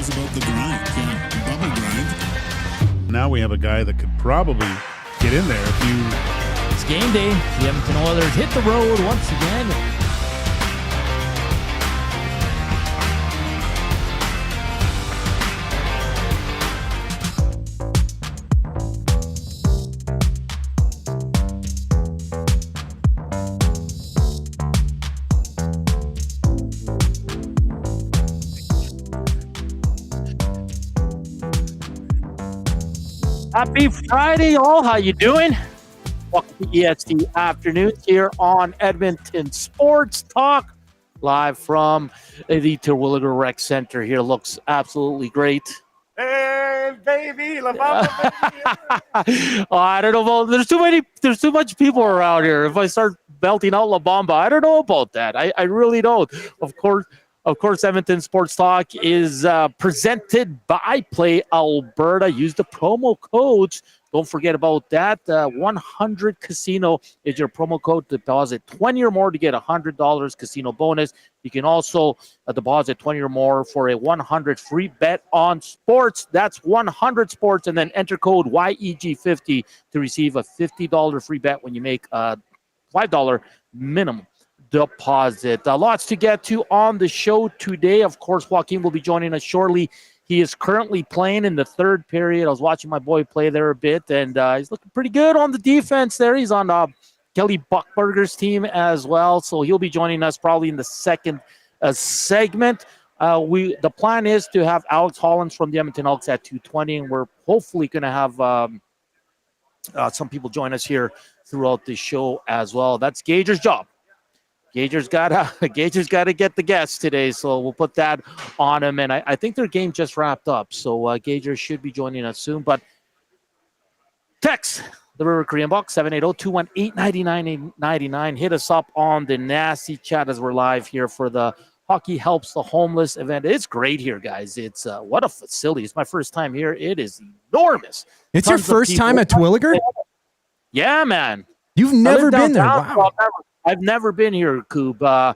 knows about the grind. Yeah, bubble grind. Now we have a guy that could probably get in there if you... It's game day. The Edmonton Oilers hit the road once again. Happy Friday, all. How you doing? Welcome to EST Afternoons here on Edmonton Sports Talk, live from the Terwillegar Rec Center. Here looks absolutely great. Hey, baby! La Bamba, baby. Oh, I don't know about. There's too much people around here. If I start belting out La Bamba, I don't know about that. I really don't. Of course, Edmonton Sports Talk is presented by Play Alberta. Use the promo codes. Don't forget about that. 100 Casino is your promo code. Deposit 20 or more to get $100 casino bonus. You can also deposit 20 or more for a 100 free bet on sports. That's 100 sports, and then enter code YEG50 to receive a $50 free bet when you make a $5 minimum deposit. Lots to get to on the show today. Of course, Joaquin will be joining us shortly. He is currently playing in the third period. I was watching my boy play there a bit, and he's looking pretty good on the defense there. He's on Kelly Buchberger's team as well, so he'll be joining us probably in the second segment. The plan is to have Alex Holland from the Edmonton Elks at 2:20, and we're hopefully going to have some people join us here throughout the show as well. That's Gager's job. Gager's got to get the guests today, so we'll put that on him. And I think their game just wrapped up, so Gager should be joining us soon. But text the River Korean Box 780-218-9999. Hit us up on the nasty chat as we're live here for the Hockey Helps the Homeless event. It's great here, guys. It's what a facility. It's my first time here. It is enormous. It's your first time at Terwillegar? Yeah, man. You've never been there. Wow. I've never been here, Koob.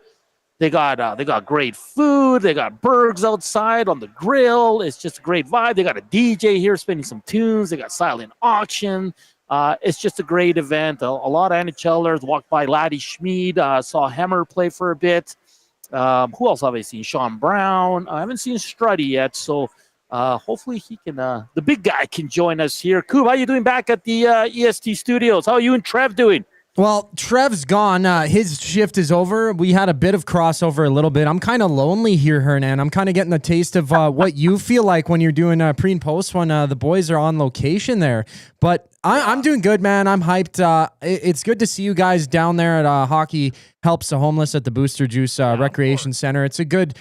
They got great food. They got burgers outside on the grill. It's just a great vibe. They got a DJ here spinning some tunes. They got silent auction. It's just a great event. A lot of NHLers walked by. Laddie Schmid, saw Hemmer play for a bit. Who else have I seen? Sean Brown. I haven't seen Struddy yet, so hopefully he can. The big guy can join us here. Koob, how you doing back at the EST studios? How are you and Trev doing? Well, Trev's gone. His shift is over. We had a bit of crossover a little bit. I'm kind of lonely here, Hernan. I'm kind of getting a taste of what you feel like when you're doing pre and post when the boys are on location there. But I'm doing good, man. I'm hyped. It's good to see you guys down there at Hockey Helps the Homeless at the Booster Juice Recreation Center. It's a good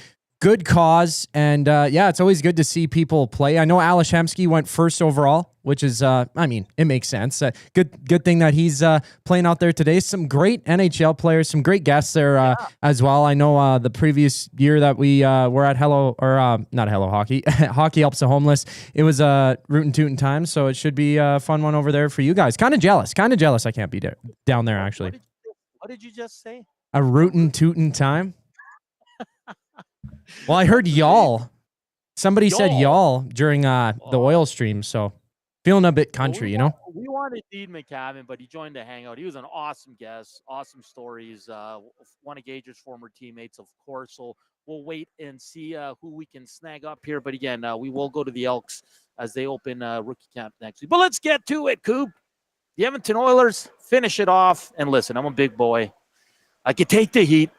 cause, and it's always good to see people play. I know Alex Hemsky went first overall, which is, it makes sense. Good thing that he's playing out there today. Some great NHL players, some great guests there as well. I know the previous year that we were at not Hello Hockey, Hockey Helps the Homeless. It was a rootin' tootin' time, so it should be a fun one over there for you guys. Kind of jealous I can't be down there actually. What did you just say? A rootin' tootin' time. Well, I heard y'all. Somebody said y'all during the oil stream, so feeling a bit country, you know? We wanted Dean McCavin, but he joined the hangout. He was an awesome guest, awesome stories. One of Gager's former teammates, of course, so we'll wait and see who we can snag up here. But again, we will go to the Elks as they open rookie camp next week. But let's get to it, Koob. The Edmonton Oilers finish it off. And listen, I'm a big boy. I could take the heat.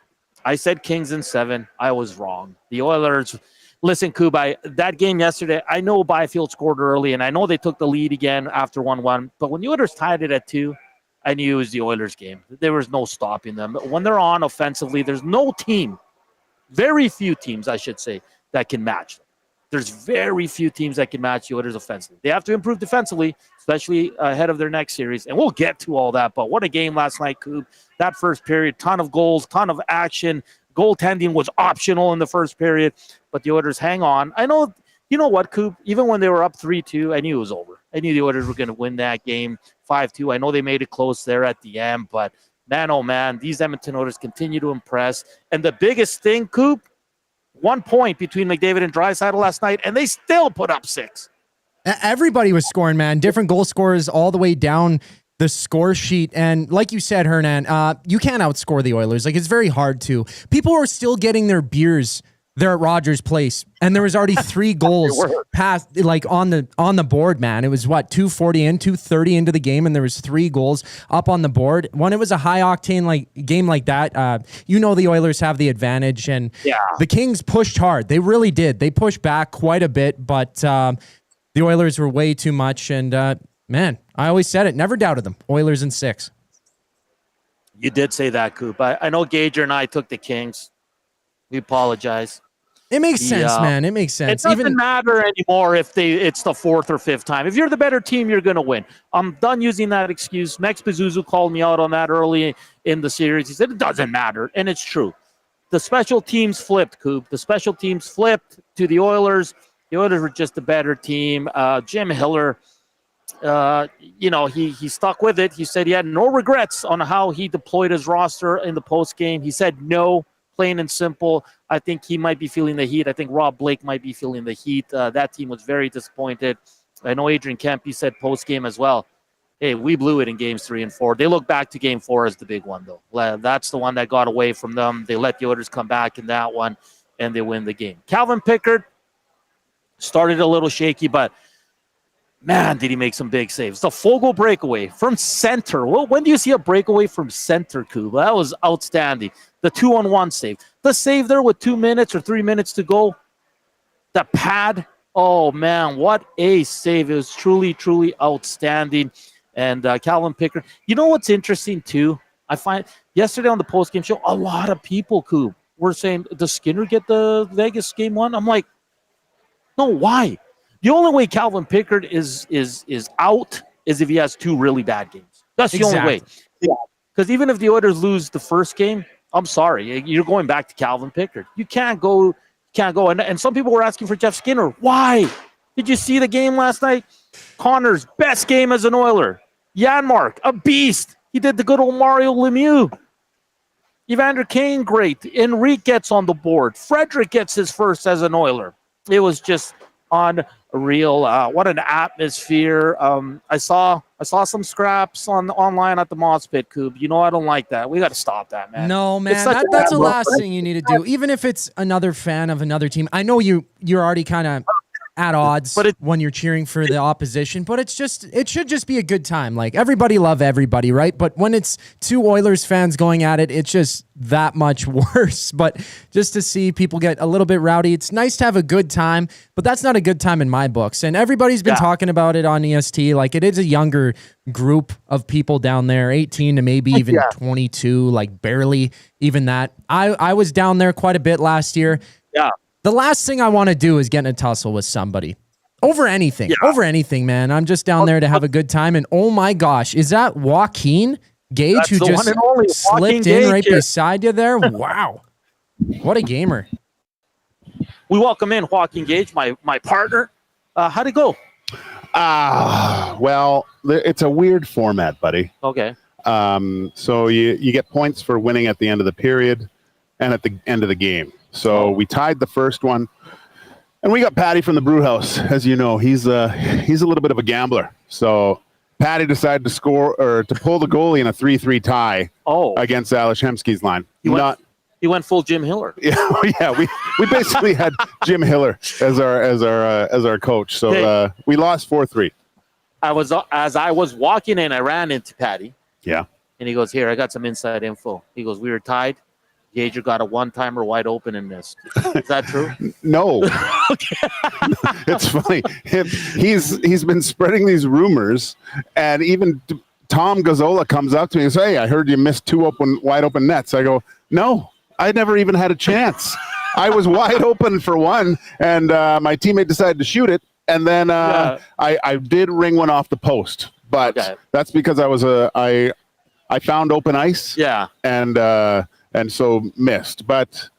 I said Kings in 7. I was wrong. The Oilers, listen, Koob, that game yesterday, I know Byfield scored early, and I know they took the lead again after 1-1. But when the Oilers tied it at 2, I knew it was the Oilers game. There was no stopping them. When they're on offensively, there's no team, very few teams, I should say, that can match them. There's very few teams that can match the Oilers offensively. They have to improve defensively, especially ahead of their next series. And we'll get to all that. But what a game last night, Koob. That first period, ton of goals, ton of action. Goaltending was optional in the first period. But the Oilers hang on. I know, you know what, Koob? Even when they were up 3-2, I knew it was over. I knew the Oilers were going to win that game 5-2. I know they made it close there at the end. But, man, oh, man, these Edmonton Oilers continue to impress. And the biggest thing, Koob, 1 point between McDavid and Draisaitl last night, and they still put up 6. Everybody was scoring, man. Different goal scorers all the way down the score sheet. And like you said, Hernan, you can't outscore the Oilers. Like, it's very hard to. People are still getting their beers there at Rogers Place, and there was already 3 goals past, like, on the board, man. It was 2:40 in, 2:30 into the game, and there was 3 goals up on the board. When it was a high octane game like that, the Oilers have the advantage, and the Kings pushed hard. They really did. They pushed back quite a bit, but the Oilers were way too much. And man, I always said it, never doubted them. Oilers in 6. You did say that, Koob. I know Gager and I took the Kings. We apologize. It makes sense, man. It makes sense. It doesn't matter anymore if it's the 4th or 5th time. If you're the better team, you're going to win. I'm done using that excuse. Max Pazuzu called me out on that early in the series. He said it doesn't matter, and it's true. The special teams flipped, Koob. The special teams flipped to the Oilers. The Oilers were just a better team. Jim Hiller, he stuck with it. He said he had no regrets on how he deployed his roster in the postgame. He said no. Plain and simple. I think he might be feeling the heat. I think Rob Blake might be feeling the heat. That team was very disappointed. I know Adrian Kempe said post-game as well, hey, we blew it in games 3 and 4. They look back to game 4 as the big one, though. That's the one that got away from them. They let the Oilers come back in that one, and they win the game. Calvin Pickard started a little shaky, but man, did he make some big saves. The Fogle breakaway from center. Well, when do you see a breakaway from center, Koob? That was outstanding. The 2-on-1 save. The save there with 2 minutes or 3 minutes to go. The pad. Oh, man, what a save. It was truly, truly outstanding. And Calvin Pickard. You know what's interesting, too? I find yesterday on the postgame show, a lot of people, Koob, were saying, does Skinner get the Vegas game 1? I'm like, no, why? The only way Calvin Pickard is out is if he has 2 really bad games. That's the only way. Because even if the Oilers lose the first game, I'm sorry, you're going back to Calvin Pickard. You can't go. And some people were asking for Jeff Skinner. Why? Did you see the game last night? Connor's best game as an Oiler. Janmark, a beast. He did the good old Mario Lemieux. Evander Kane, great. Enrique gets on the board. Frederick gets his first as an Oiler. It was just unreal. What an atmosphere. I saw some scraps online at the Moss Pit, Koob. You know I don't like that. We got to stop that, man. No, man. That's the last thing you need to do. Even if it's another fan of another team. I know you're already kind of at odds when you're cheering for the opposition, but it should just be a good time. Like, everybody love everybody, right? But when it's 2 Oilers fans going at it, it's just that much worse. But just to see people get a little bit rowdy, it's nice to have a good time, but that's not a good time in my books. And everybody's been talking about it on EST. Like, it is a younger group of people down there, 18 to maybe even 22, like barely even that. I was down there quite a bit last year. Yeah. The last thing I want to do is get in a tussle with somebody. Over anything. Over anything, man. I'm just down there to have a good time. And oh my gosh, is that Joaquin Gage who just slipped in right beside you there? Wow. What a gamer. We welcome in Joaquin Gage, my partner. How'd it go? Well, it's a weird format, buddy. Okay. So you get points for winning at the end of the period and at the end of the game. So we tied the first one, and we got Patty from the brew house. As you know, he's a little bit of a gambler. So Patty decided to pull the goalie in a 3-3 tie against Alex Hemsky's line. He went full Jim Hiller. Yeah. We basically had Jim Hiller as our coach. So we lost 4-3. As I was walking in, I ran into Patty. Yeah. And he goes, "Here, I got some inside info." He goes, "We were tied. Gager got a one-timer wide open and missed." Is that true? No. It's funny. He's been spreading these rumors, and even Tom Gazzola comes up to me and says, "Hey, I heard you missed 2 wide open nets." I go, "No, I never even had a chance. I was wide open for one, and my teammate decided to shoot it, and then I did ring one off the post, but that's because I found open ice. Yeah, and so missed. But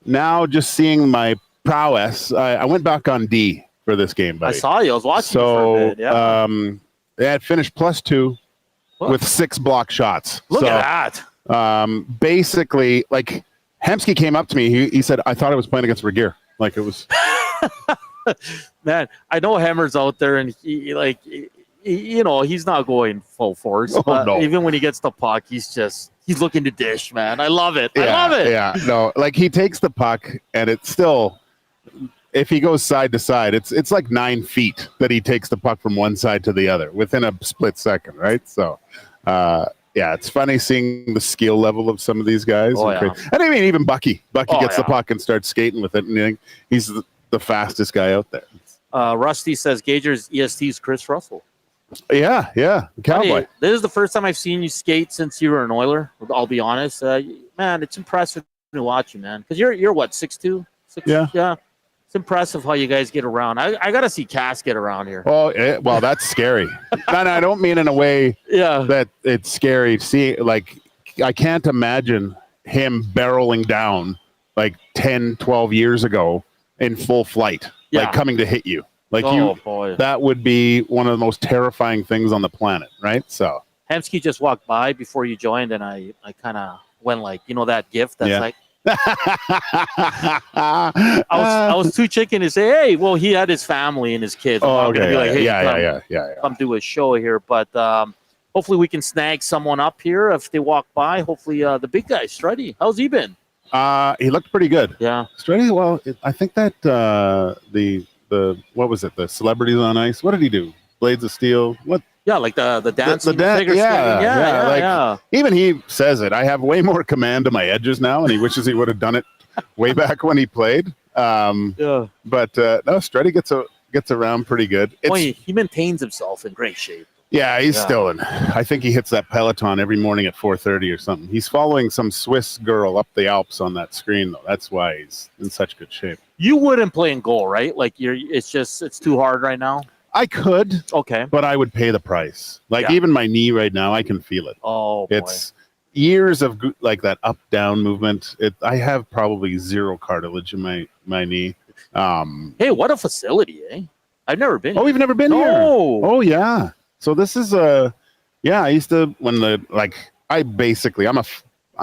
now just seeing my prowess, I went back on D for this game, buddy. I saw you. I was watching you for a bit. Yeah. They had finished +2 with 6 block shots. Look at that. Basically, like, Hemsky came up to me. He said, I thought I was playing against Regier. Like it was. Man, I know Hammer's out there, and he he's not going full force. Oh, but no. even when he gets the puck, he's looking to dish, man. I love it. I love it. Yeah, no, like he takes the puck, and it's still, if he goes side to side, it's like 9 feet that he takes the puck from one side to the other within a split second, right? So, yeah, it's funny seeing the skill level of some of these guys. Oh, and yeah. I mean, even Bucky gets the yeah. puck and starts skating with it, and he's the fastest guy out there. Rusty says Gager's EST's Chris Russell. Yeah, Cowboy. Funny, this is the first time I've seen you skate since you were an Oiler. I'll be honest, man. It's impressive to watch you, man. Because you're what 6'2"? Yeah. It's impressive how you guys get around. I gotta see Cass get around here. Oh, well, that's scary. And I don't mean in a way that it's scary. See, like, I can't imagine him barreling down like 10, 12 years ago in full flight, like coming to hit you. Like boy. That would be one of the most terrifying things on the planet, right? So Hemsky just walked by before you joined, and I kind of went like, that gift that's like. I was too chicken to say, hey, well, he had his family and his kids. I'm not gonna be like, hey, come do a show here. But hopefully we can snag someone up here if they walk by. Hopefully the big guy, Struddy. How's he been? He looked pretty good. Yeah. Struddy, well, I think that the what was it? The Celebrities on Ice. What did he do? Blades of Steel. What? Yeah, like the dance. Yeah. Even he says it. I have way more command to my edges now, and he wishes he would have done it way back when he played. But no, Struddy gets around pretty good. He maintains himself in great shape. Yeah, he's still in. I think he hits that Peloton every morning at 4:30 or something. He's following some Swiss girl up the Alps on that screen, though. That's why he's in such good shape. You wouldn't play in goal, right? Like it's too hard right now. I could, okay, but I would pay the price. Like even my knee right now, I can feel it. Oh, boy. It's years of like that up down movement. I have probably zero cartilage in my knee. Hey, what a facility, eh? I've never been. Oh, you've never been here? Oh, yeah. So this is I used to I'm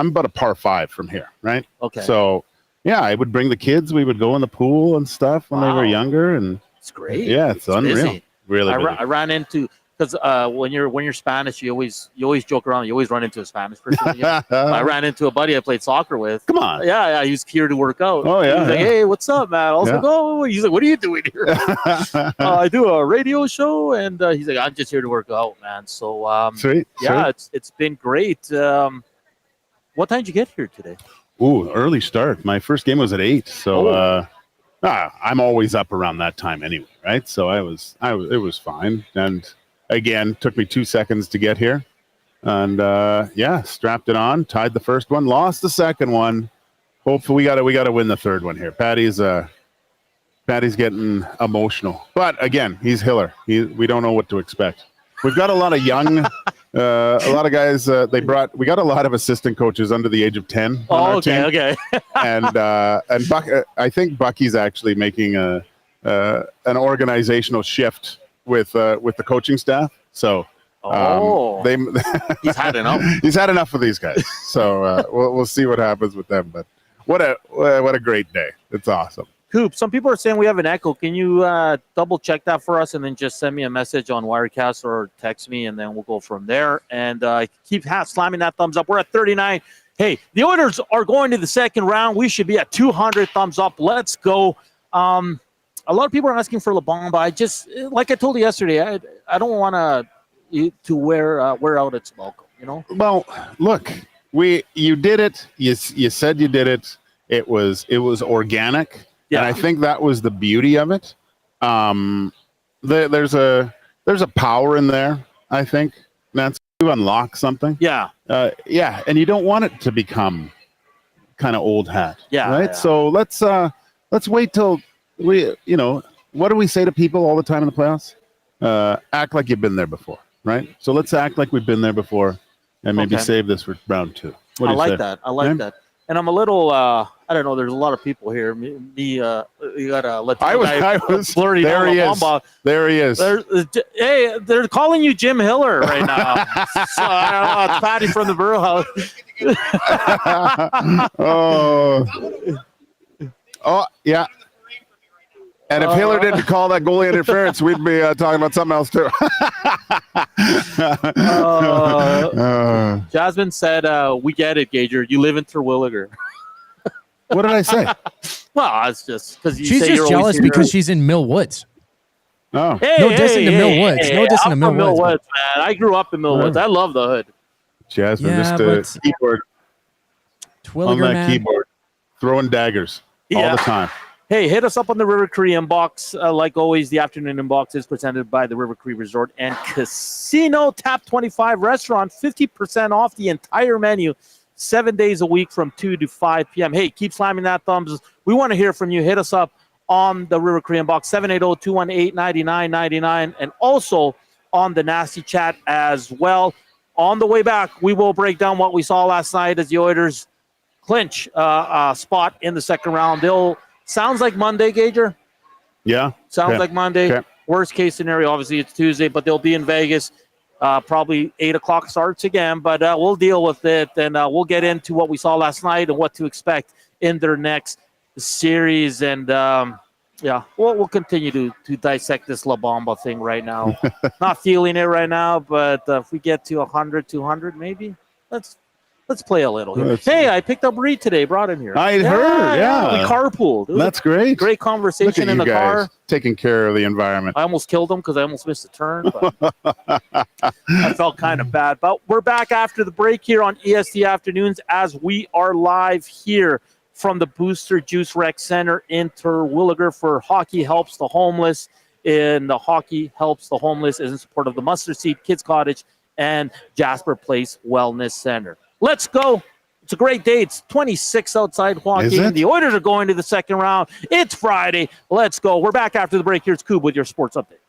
about a par 5 from here, right? Okay. So yeah, I would bring the kids. We would go in the pool and stuff when they were younger, and it's great. Yeah, it's unreal. Busy. Really, I ran into because when you're Spanish, you always joke around. You always run into a Spanish person. I ran into a buddy I played soccer with. Come on. Yeah. He was here to work out. Oh yeah. He's like, hey, what's up, man? I was like, oh. He's like, what are you doing here? I do a radio show, and he's like, I'm just here to work out, man. So sweet. Yeah, it's been great. What time did you get here today? Ooh, early start. My first game was at 8, so I'm always up around that time anyway, right? So it was fine. And again, took me 2 seconds to get here. And strapped it on, tied the first one, lost the second one. Hopefully we gotta win the third one here. Patty's getting emotional. But again, he's Hiller. We don't know what to expect. We've got a lot of young a lot of guys. We got a lot of assistant coaches under the age of 10 on our team. Okay. and Buck, I think Bucky's actually making an organizational shift with the coaching staff. So he's had enough. He's had enough of these guys. So we'll see what happens with them. But what a great day! It's awesome. Koob, some people are saying we have an echo. Can you double check that for us and then just send me a message on Wirecast or text me, and then we'll go from there. And keep slamming that thumbs up. We're at 39. Hey, the Oilers are going to the second round. We should be at 200 thumbs up. Let's go. A lot of people are asking for LeBon, but I just, like I told you yesterday, I don't want to wear out its welcome, you know? Well, look, you did it. You said you did it. It was organic. Yeah. And I think that was the beauty of it. There's a power in there, I think, Nancy, to unlock something. Yeah. And you don't want it to become kind of old hat. Yeah. Right. Yeah. So let's wait till what do we say to people all the time in the playoffs? Act like you've been there before, right? So let's act like we've been there before and maybe save this for round 2. I like that. And I'm a little I don't know. There's a lot of people here. You gotta let the I was flirty. There he is. There he is. Hey, they're calling you Jim Hiller right now. So I don't know. It's Patty from the Brew House. Oh, yeah. And if Hiller didn't call that goalie interference, we'd be talking about something else too. Jasmine said, "We get it, Gager. You live in Terwillegar." What did I say? Well, it's just because She's just jealous because she's in Mill Woods. Oh, no dissing to Mill Woods. No dissing to Mill Woods. Man. I grew up in Mill Woods. I love the hood. Jasmine, just a keyboard on that keyboard, throwing daggers all the time. Hey, hit us up on the River Cree inbox. Like always, the afternoon inbox is presented by the River Cree Resort and Casino. Tap 25 Restaurant, 50% off the entire menu, 7 days a week from 2 to 5 p.m. Hey, keep slamming that thumbs. We want to hear from you. Hit us up on the River Cree inbox, 780-218-9999, and also on the Nasty Chat as well. On the way back, we will break down what we saw last night as the Oilers clinch a spot in the second round. Sounds like Monday, Gager. Yeah. Sounds like Monday. Okay. Worst case scenario, obviously, it's Tuesday, but they'll be in Vegas. Probably 8 o'clock starts again, but we'll deal with it, and we'll get into what we saw last night and what to expect in their next series. And, we'll continue to dissect this La Bamba thing right now. Not feeling it right now, but if we get to 100, 200 maybe, Let's play a little here. Hey, I picked up Reed today, brought him here. I heard, yeah. We carpooled. That's great. Great conversation in the car. Taking care of the environment. I almost killed him because I almost missed a turn. But I felt kind of bad. But we're back after the break here on EST Afternoons as we are live here from the Booster Juice Rec Center in Terwillegar for Hockey Helps the Homeless. And the Hockey Helps the Homeless is in support of the Mustard Seed Kids Cottage and Jasper Place Wellness Center. Let's go. It's a great day. It's 26 outside Joaquin. The Oilers are going to the second round. It's Friday. Let's go. We're back after the break. Here's Koob with your sports update.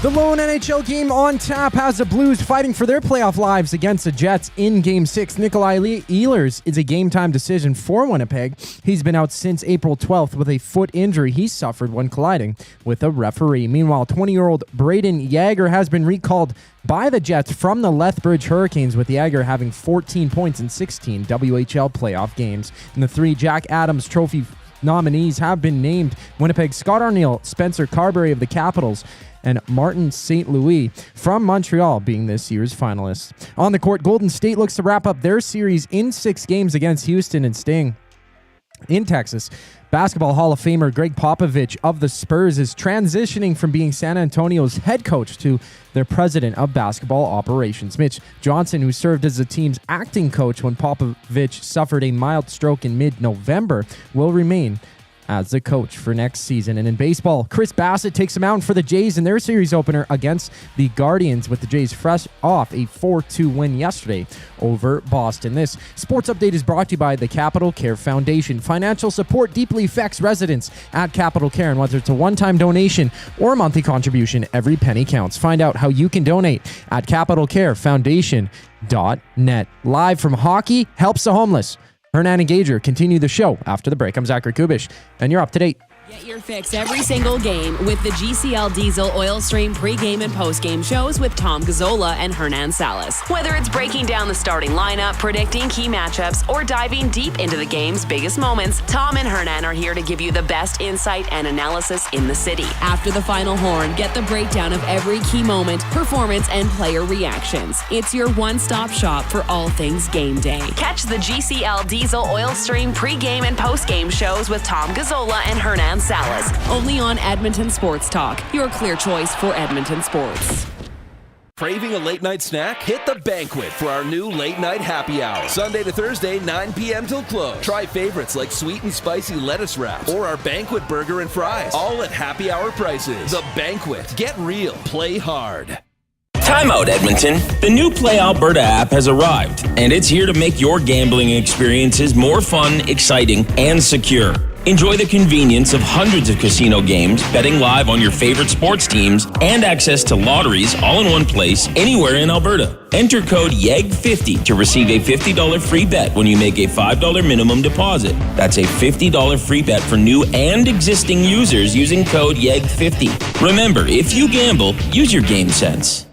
The lone NHL game on tap has the Blues fighting for their playoff lives against the Jets in Game 6. Nikolai Ehlers is a game-time decision for Winnipeg. He's been out since April 12th with a foot injury he suffered when colliding with a referee. Meanwhile, 20-year-old Braden Gager has been recalled by the Jets from the Lethbridge Hurricanes, with Gager having 14 points in 16 WHL playoff games. And the 3 Jack Adams Trophy nominees have been named: Winnipeg Scott Arniel, Spencer Carberry of the Capitals, and Martin St. Louis from Montreal being this year's finalists. On the court, Golden State looks to wrap up their series in 6 games against Houston and staying in Texas. Basketball Hall of Famer Greg Popovich of the Spurs is transitioning from being San Antonio's head coach to their president of basketball operations. Mitch Johnson, who served as the team's acting coach when Popovich suffered a mild stroke in mid-November, will remain as the coach for next season. And in baseball, Chris Bassett takes a mound for the Jays in their series opener against the Guardians, with the Jays fresh off a 4-2 win yesterday over Boston. This sports update is brought to you by the Capital Care Foundation. Financial support deeply affects residents at Capital Care, and whether it's a one-time donation or a monthly contribution, every penny counts. Find out how you can donate at capitalcarefoundation.net. Live from Hockey Helps the Homeless, Hernan and Gager continue the show after the break. I'm Zachary Kubusch, and you're up to date. Get your fix every single game with the GCL Diesel Oil Stream pregame and postgame shows with Tom Gazzola and Hernan Salas. Whether it's breaking down the starting lineup, predicting key matchups, or diving deep into the game's biggest moments, Tom and Hernan are here to give you the best insight and analysis in the city. After the final horn, get the breakdown of every key moment, performance, and player reactions. It's your one-stop shop for all things game day. Catch the GCL Diesel Oil Stream pregame and postgame shows with Tom Gazzola and Hernan Salas, only on Edmonton Sports Talk, your clear choice for Edmonton sports. Craving a late night snack? Hit the Banquet for our new late night happy hour. Sunday to Thursday, 9 p.m. till close. Try favorites like sweet and spicy lettuce wraps or our Banquet burger and fries, all at happy hour prices. The Banquet. Get real. Play hard. Time out, Edmonton. The new Play Alberta app has arrived, and it's here to make your gambling experiences more fun, exciting, and secure. Enjoy the convenience of hundreds of casino games, betting live on your favorite sports teams, and access to lotteries all in one place, anywhere in Alberta. Enter code YEG50 to receive a $50 free bet when you make a $5 minimum deposit. That's a $50 free bet for new and existing users using code YEG50. Remember, if you gamble, use your game sense.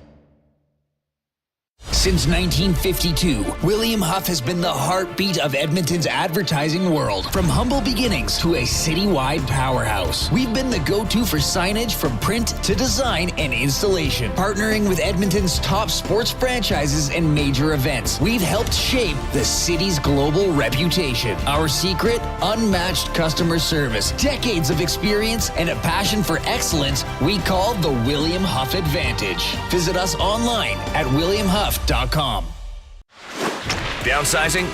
Since 1952, William Huff has been the heartbeat of Edmonton's advertising world. From humble beginnings to a citywide powerhouse, we've been the go-to for signage from print to design and installation. Partnering with Edmonton's top sports franchises and major events, we've helped shape the city's global reputation. Our secret? Unmatched customer service, decades of experience, and a passion for excellence we call the William Huff Advantage. Visit us online at williamhuff.com. Downsizing,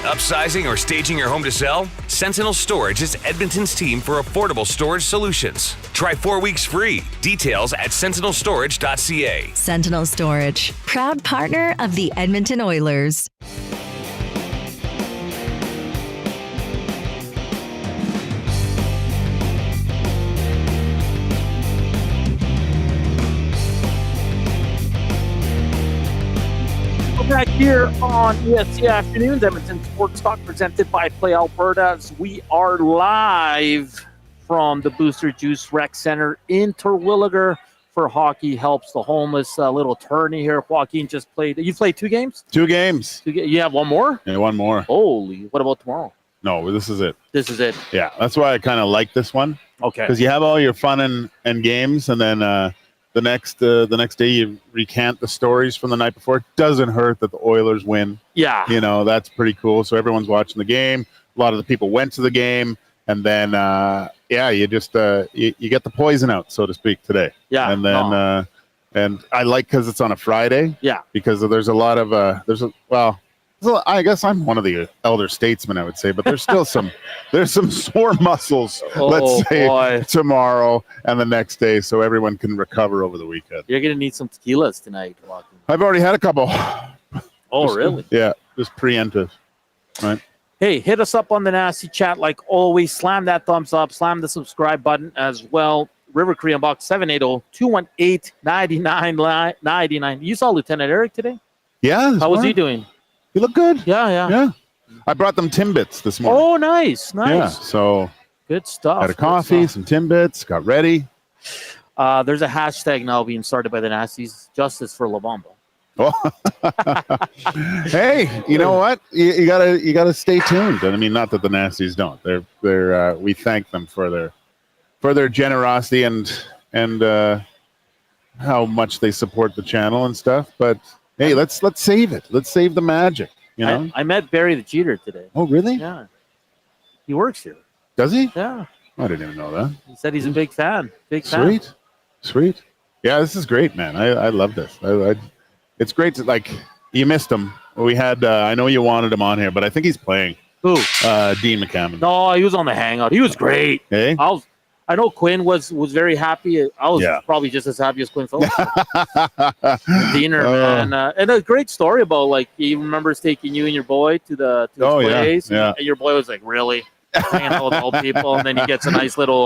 upsizing, or staging your home to sell? Sentinel Storage is Edmonton's team for affordable storage solutions. Try 4 weeks free. Details at sentinelstorage.ca. Sentinel Storage, proud partner of the Edmonton Oilers. Back here on EST Afternoons, Edmonton Sports Talk, presented by Play Alberta. We are live from the Booster Juice Rec Center in Terwillegar for Hockey Helps the Homeless. A little tourney here. Joaquin just played. You played 2 games? 2 games. You have one more? Yeah, one more. Holy! What about tomorrow? No, this is it. This is it. Yeah, that's why I kind of like this one. Okay. Because you have all your fun and games, and then the next day you recant the stories from the night before. It doesn't hurt that the Oilers win. Yeah. You know, that's pretty cool. So everyone's watching the game. A lot of the people went to the game, and then you just you get the poison out, so to speak, today. Yeah. And then and I like because it's on a Friday. Yeah. Because there's a lot of I guess I'm one of the elder statesmen, I would say, but there's still some sore muscles, let's say, tomorrow and the next day, so everyone can recover over the weekend. You're going to need some tequilas tonight, Joaquin. I've already had a couple. Oh, really? Yeah, just preemptive. Right. Hey, hit us up on the Nasty Chat like always. Slam that thumbs up. Slam the subscribe button as well. River Korean Box 780-218-9999. You saw Lieutenant Eric today? Yeah. How was he doing? He looked good. Yeah. I brought them Timbits this morning. Oh, nice. Yeah, so good stuff. Had a coffee, some Timbits, got ready. There's a hashtag now being started by the Nasties, Justice for La Bamba. Oh. Hey, you know what? You gotta stay tuned. I mean, not that the Nasties don't. They're we thank them for their generosity and how much they support the channel and stuff. But hey, let's save it. Let's save the magic. You know. I met Barry the Cheater today. Oh, really? Yeah. He works here. Does he? Yeah. I didn't even know that. He said he's a big fan. Fan. Sweet. Yeah, this is great, man. I love this. It's great to, like, you missed him. We had I know you wanted him on here, but I think he's playing. Who? Dean McCammon. No, he was on the hangout. He was great. Hey? I know Quinn was very happy. I was probably just as happy as Quinn Phillips. Diener, man. And a great story about, like, he remembers taking you and your boy to his place. Yeah. And your boy was like, really? Hanging out with old people. And then he gets a nice little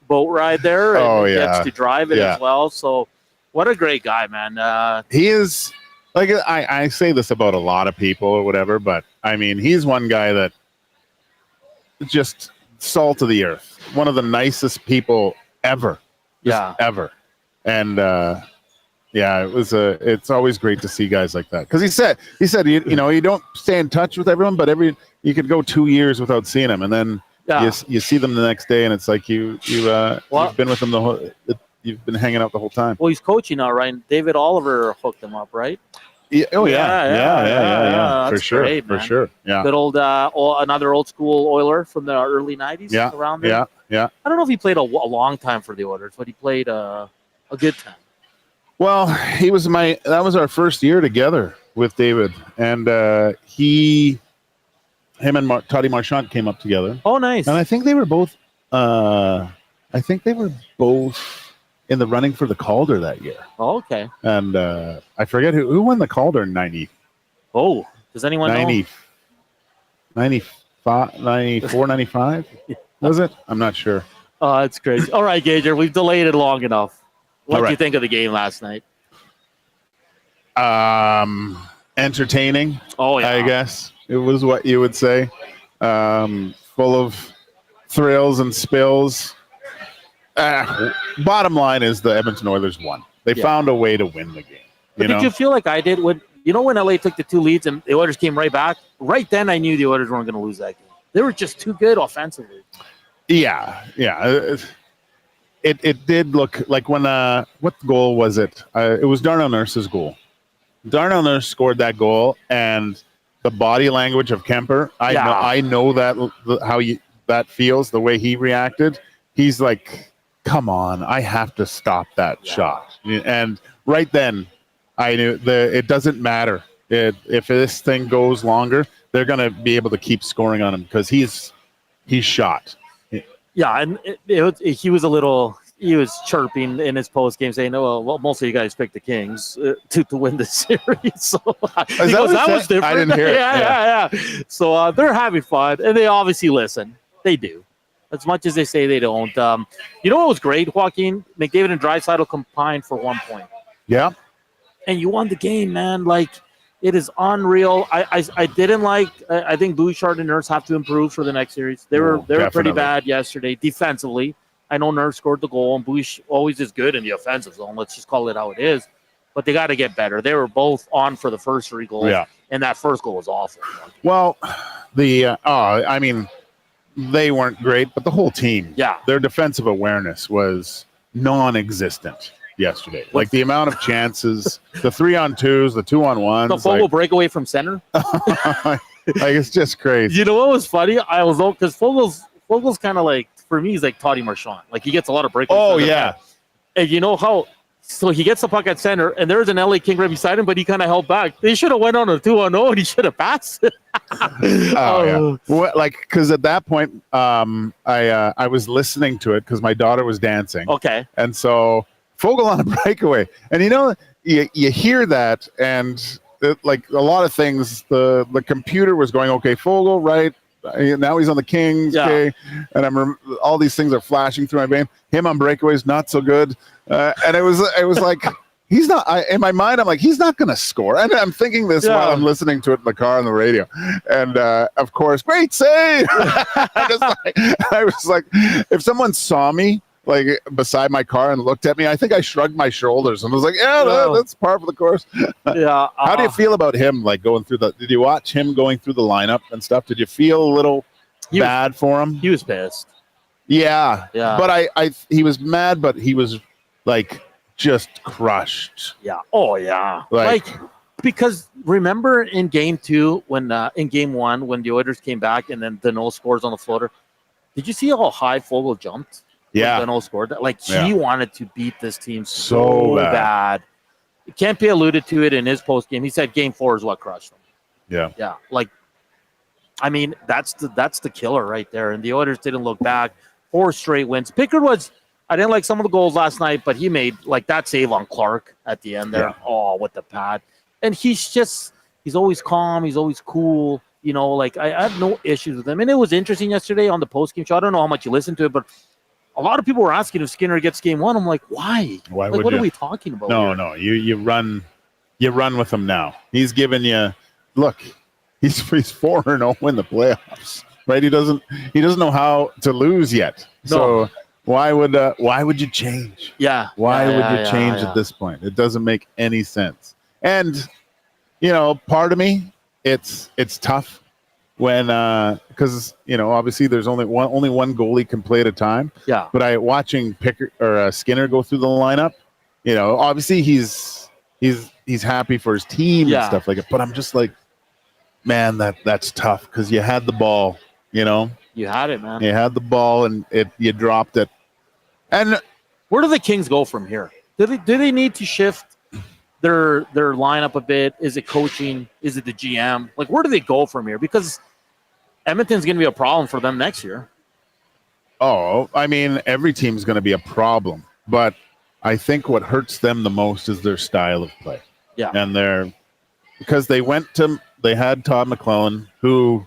boat ride there. And gets to drive it as well. So what a great guy, man. He is, like, I say this about a lot of people or whatever, but, I mean, he's one guy that just salt of the earth. One of the nicest people ever. Ever. And it's always great to see guys like that. Because he said you know, you don't stay in touch with everyone, but you could go 2 years without seeing them, and then you see them the next day, and it's like you've been with them you've been hanging out the whole time. Well, he's coaching now, right? David Oliver hooked him up, right? Yeah. For sure. Great, for sure. Yeah. Good old another old school Oiler from the early 90s around there. Yeah. I don't know if he played a long time for the Oilers, but he played a good time. Well, that was our first year together with David, and him and Toddy Marchand came up together. Oh, nice. And I think they were both in the running for the Calder that year. Oh, okay. And I forget who won the Calder in 90. Oh, does anyone 90, know? 95, 94, 95? Was it? I'm not sure. Oh, that's crazy. All right, Gager, we've delayed it long enough. What do you think of the game last night? Entertaining. Oh, yeah. I guess it was what you would say. Full of thrills and spills. Bottom line is the Edmonton Oilers won. They found a way to win the game. Did you feel like I did when LA took the 2 leads and the Oilers came right back? Right then, I knew the Oilers weren't going to lose that game. They were just too good offensively. Yeah. It did look like when what goal was it? It was Darnell Nurse's goal. Darnell Nurse scored that goal, and the body language of Kemper. I know that how that feels. The way he reacted, he's like, "Come on, I have to stop that shot." And right then, I knew it doesn't matter if this thing goes longer. They're going to be able to keep scoring on him because he's shot. Yeah, and he was chirping in his post game saying, "Oh, well, most of you guys picked the Kings to win the series." So that was different. I didn't hear it. Yeah. So they're having fun, and they obviously listen. They do, as much as they say they don't. You know what was great, Joaquin? McDavid and Draisaitl combined for 1 point. Yeah, and you won the game, man. Like, it is unreal. I didn't like. I think Bouchard and Nurse have to improve for the next series. They were pretty bad yesterday defensively. I know Nurse scored the goal, and Bush always is good in the offensive zone. Let's just call it how it is. But they got to get better. They were both on for the first 3 goals, and that first goal was awful. Well, I mean, they weren't great, but the whole team, their defensive awareness was non-existent yesterday. Like the amount of chances, the 3-on-2s, the 2-on-1s. The Fogle breakaway from center. Like, it's just crazy. You know what was funny? I was because Fogle's kind of like, for me, he's like Toddy Marchand. Like, he gets a lot of breakaways. Oh, yeah. And you know how So he gets the puck at center, and there's an LA King right beside him, but he kind of held back. They should have went on a 2-0, and he should have passed it. Yeah. Well, like, because at that point, I was listening to it because my daughter was dancing. Okay. And so Fogle on a breakaway, and you hear that, and like a lot of things, the computer was going, okay, Fogle, right? Now he's on the Kings, okay, and all these things are flashing through my brain. Him on breakaways, not so good, and it was like he's not. In my mind, I'm like, he's not going to score, and I'm thinking this while I'm listening to it in the car on the radio, and of course, great save. I was like, if someone saw me like beside my car and looked at me, I think I shrugged my shoulders and was like, that's par for the course. Yeah. How do you feel about him, like going through did you watch him going through the lineup and stuff? Did you feel a little bad for him? He was pissed. Yeah. Yeah. But he was mad, but he was like just crushed. Yeah. Oh yeah. Like because remember in game 2 when in game 1 when the Oilers came back and then Danault scores on the floater, did you see how high Fogle jumped? Yeah. Danault scored that. Like he wanted to beat this team so bad. Kempe alluded to it in his post game. He said game 4 is what crushed him. Yeah. Yeah. Like, I mean, that's the killer right there. And the Oilers didn't look back. 4 straight wins. Pickard I didn't like some of the goals last night, but he made like that save on Clark at the end there. Yeah. Oh, with the pad. And he's always calm. He's always cool. You know, like I have no issues with him. And it was interesting yesterday on the post game show. I don't know how much you listened to it, but a lot of people were asking if Skinner gets game 1. I'm like, why? Why like, would what you? Are we talking about? No. You run with him now. He's giving you look. He's 4-0 in the playoffs, right? He doesn't know how to lose yet. No. So why would you change? Yeah. Why would you change at this point? It doesn't make any sense. And part of me, it's tough. When because obviously there's only one goalie can play at a time. Yeah. But watching Pickard or Skinner go through the lineup, obviously he's happy for his team and stuff like that. But I'm just like, man, that's tough because you had the ball. You had it, man. You had the ball and you dropped it. And where do the Kings go from here? Do they need to shift their lineup a bit? Is it coaching? Is it the GM? Like, where do they go from here? Because Edmonton's going to be a problem for them next year. Oh, I mean, every team's going to be a problem. But I think what hurts them the most is their style of play. Yeah. And because they had Todd McClellan, who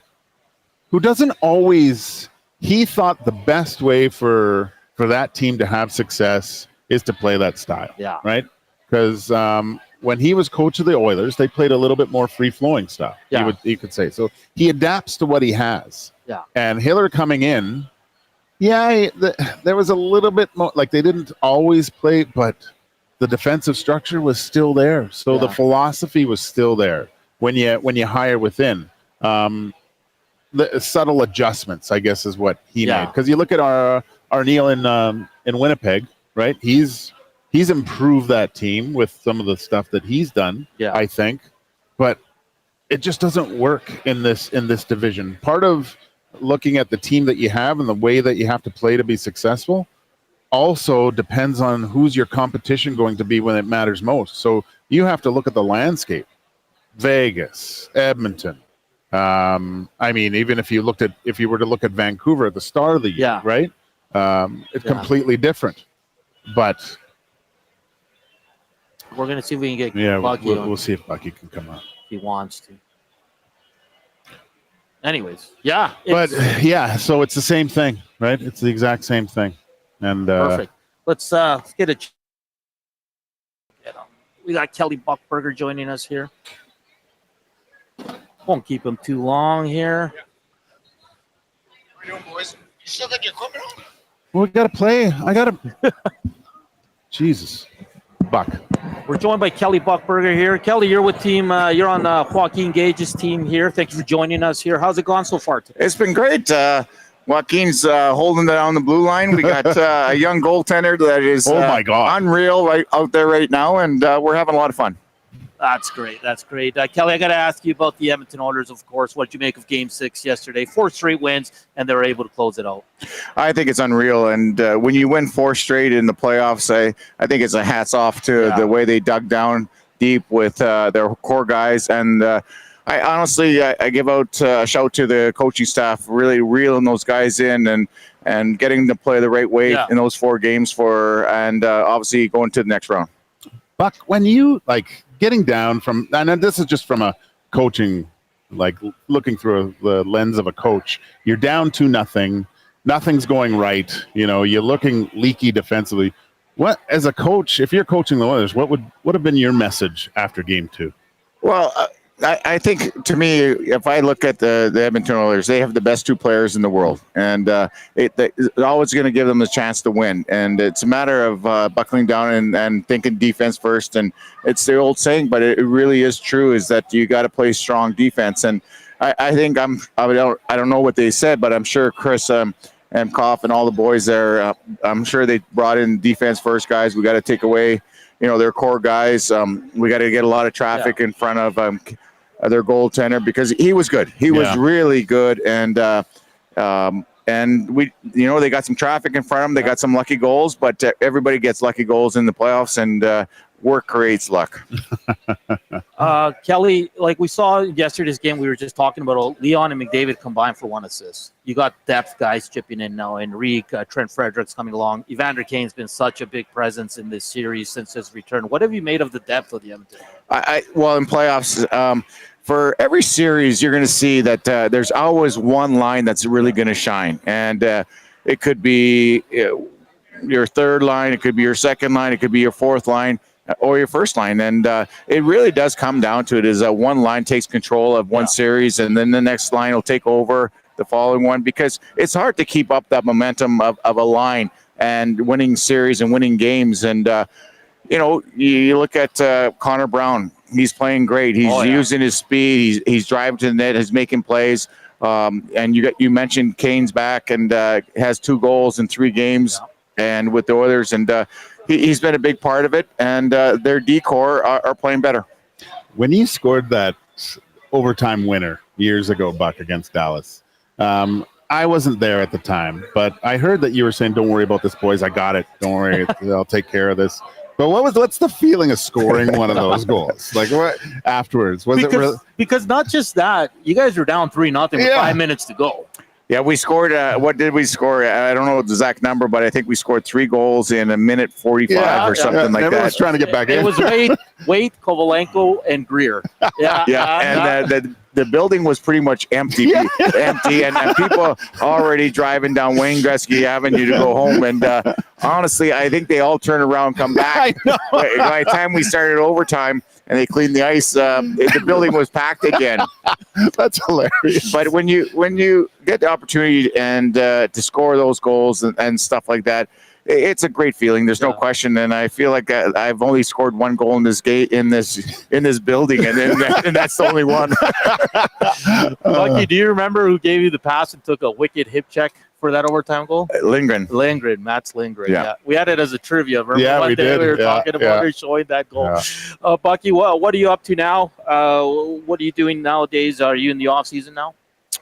doesn't always, he thought the best way for that team to have success is to play that style. Yeah. Right? Because when he was coach of the Oilers, they played a little bit more free-flowing style. Yeah. You could say. So he adapts to what he has. Yeah. And Hiller coming in, there was a little bit more, like they didn't always play, but the defensive structure was still there. So the philosophy was still there when you hire within. The subtle adjustments, I guess, is what he made. Because you look at our Neil in Winnipeg, right? He's improved that team with some of the stuff that he's done, I think. But it just doesn't work in this division. Part of looking at the team that you have and the way that you have to play to be successful also depends on who's your competition going to be when it matters most. So you have to look at the landscape. Vegas, Edmonton. I mean, even if you were to look at Vancouver at the start of the year, right? It's completely different. But we're going to see if we can get Bucky. We'll see if Bucky can come up. If he wants to. Anyways, so it's the same thing, right? It's the exact same thing. And perfect. Let's get a. We got Kelly Buchberger joining us here. Won't keep him too long here. How you doing, boys? You still got your equipment on? Well, we got to play. I got to. Jesus, Buck. We're joined by Kelly Buchberger here. Kelly, you're with team. You're on Joaquin Gage's team here. Thank you for joining us here. How's it gone so far today? It's been great. Joaquin's holding it on the blue line. We got a young goaltender that is my God, unreal right out there right now, and we're having a lot of fun. That's great. Kelly, I got to ask you about the Edmonton Oilers, of course. What did you make of Game 6 yesterday? 4 straight wins, and they were able to close it out. I think it's unreal. And when you win 4 straight in the playoffs, I think it's a hats off to the way they dug down deep with their core guys. And I honestly, I give out a shout to the coaching staff, really reeling those guys in and getting them to play the right way in those 4 games and obviously going to the next round. Buck, when you getting down from, and this is just from a coaching, looking through the lens of a coach, you're down 2-0, nothing's going right. You're looking leaky defensively. What, as a coach, if you're coaching the Oilers, what would have been your message after Game 2? Well, I think, to me, if I look at the Edmonton Oilers, they have the best 2 players in the world, and it's always going to give them a chance to win. And it's a matter of buckling down and thinking defense first. And it's the old saying, but it really is true, is that you got to play strong defense. And I think I don't know what they said, but I'm sure Chris and Koff and all the boys there, I'm sure they brought in defense first guys. We got to take away, their core guys. We got to get a lot of traffic in front of their goaltender, because he was good. He was really good, and we, they got some traffic in front of them. They got some lucky goals, but everybody gets lucky goals in the playoffs, and work creates luck. Kelly, like we saw in yesterday's game, we were just talking about Leon and McDavid combined for 1 assist. You got depth guys chipping in now. Enrique, Trent Fredericks coming along. Evander Kane's been such a big presence in this series since his return. What have you made of the depth of the Edmonton? Well, in playoffs, for every series, you're going to see that there's always one line that's really going to shine. And it could be your third line, it could be your second line, it could be your fourth line, or your first line. And it really does come down to it, is that one line takes control of one series, and then the next line will take over the following one, because it's hard to keep up that momentum of a line and winning series and winning games. And, you look at Connor Brown. He's playing great. He's using his speed. He's driving to the net. He's making plays. And you mentioned Kane's back and has 2 goals in 3 games, and with the Oilers, and he's been a big part of it. And their D-core are playing better. When you scored that overtime winner years ago, Buck, against Dallas, I wasn't there at the time, but I heard that you were saying, "Don't worry about this, boys. I got it. Don't worry. I'll take care of this." But what's the feeling of scoring one of those goals? Like, what afterwards? Was it really? Because not just that, you guys were down 3-0 with 5 minutes to go. Yeah, we scored. What did we score? I don't know the exact number, but I think we scored 3 goals in a minute 45 or something like that. Everyone's trying to get back in. It was Wade, Kovalenko, and Greer. Yeah, and the building was pretty much empty, and people already driving down Wayne Gretzky Avenue to go home. And honestly, I think they all turn around and come back. By the time we started overtime and they cleaned the ice, the building was packed again. That's hilarious. But when you get the opportunity and to score those goals and stuff like that, it's a great feeling. There's no question, and I feel like I've only scored 1 goal in this building, and that's the only one. Bucky, do you remember who gave you the pass and took a wicked hip check for that overtime goal? Lindgren. Matt's Lindgren. Yeah. We had it as a trivia. Remember Yeah, one we day did. we were talking about her showing that goal. Yeah. Bucky, what are you up to now? What are you doing nowadays? Are you in the off season now?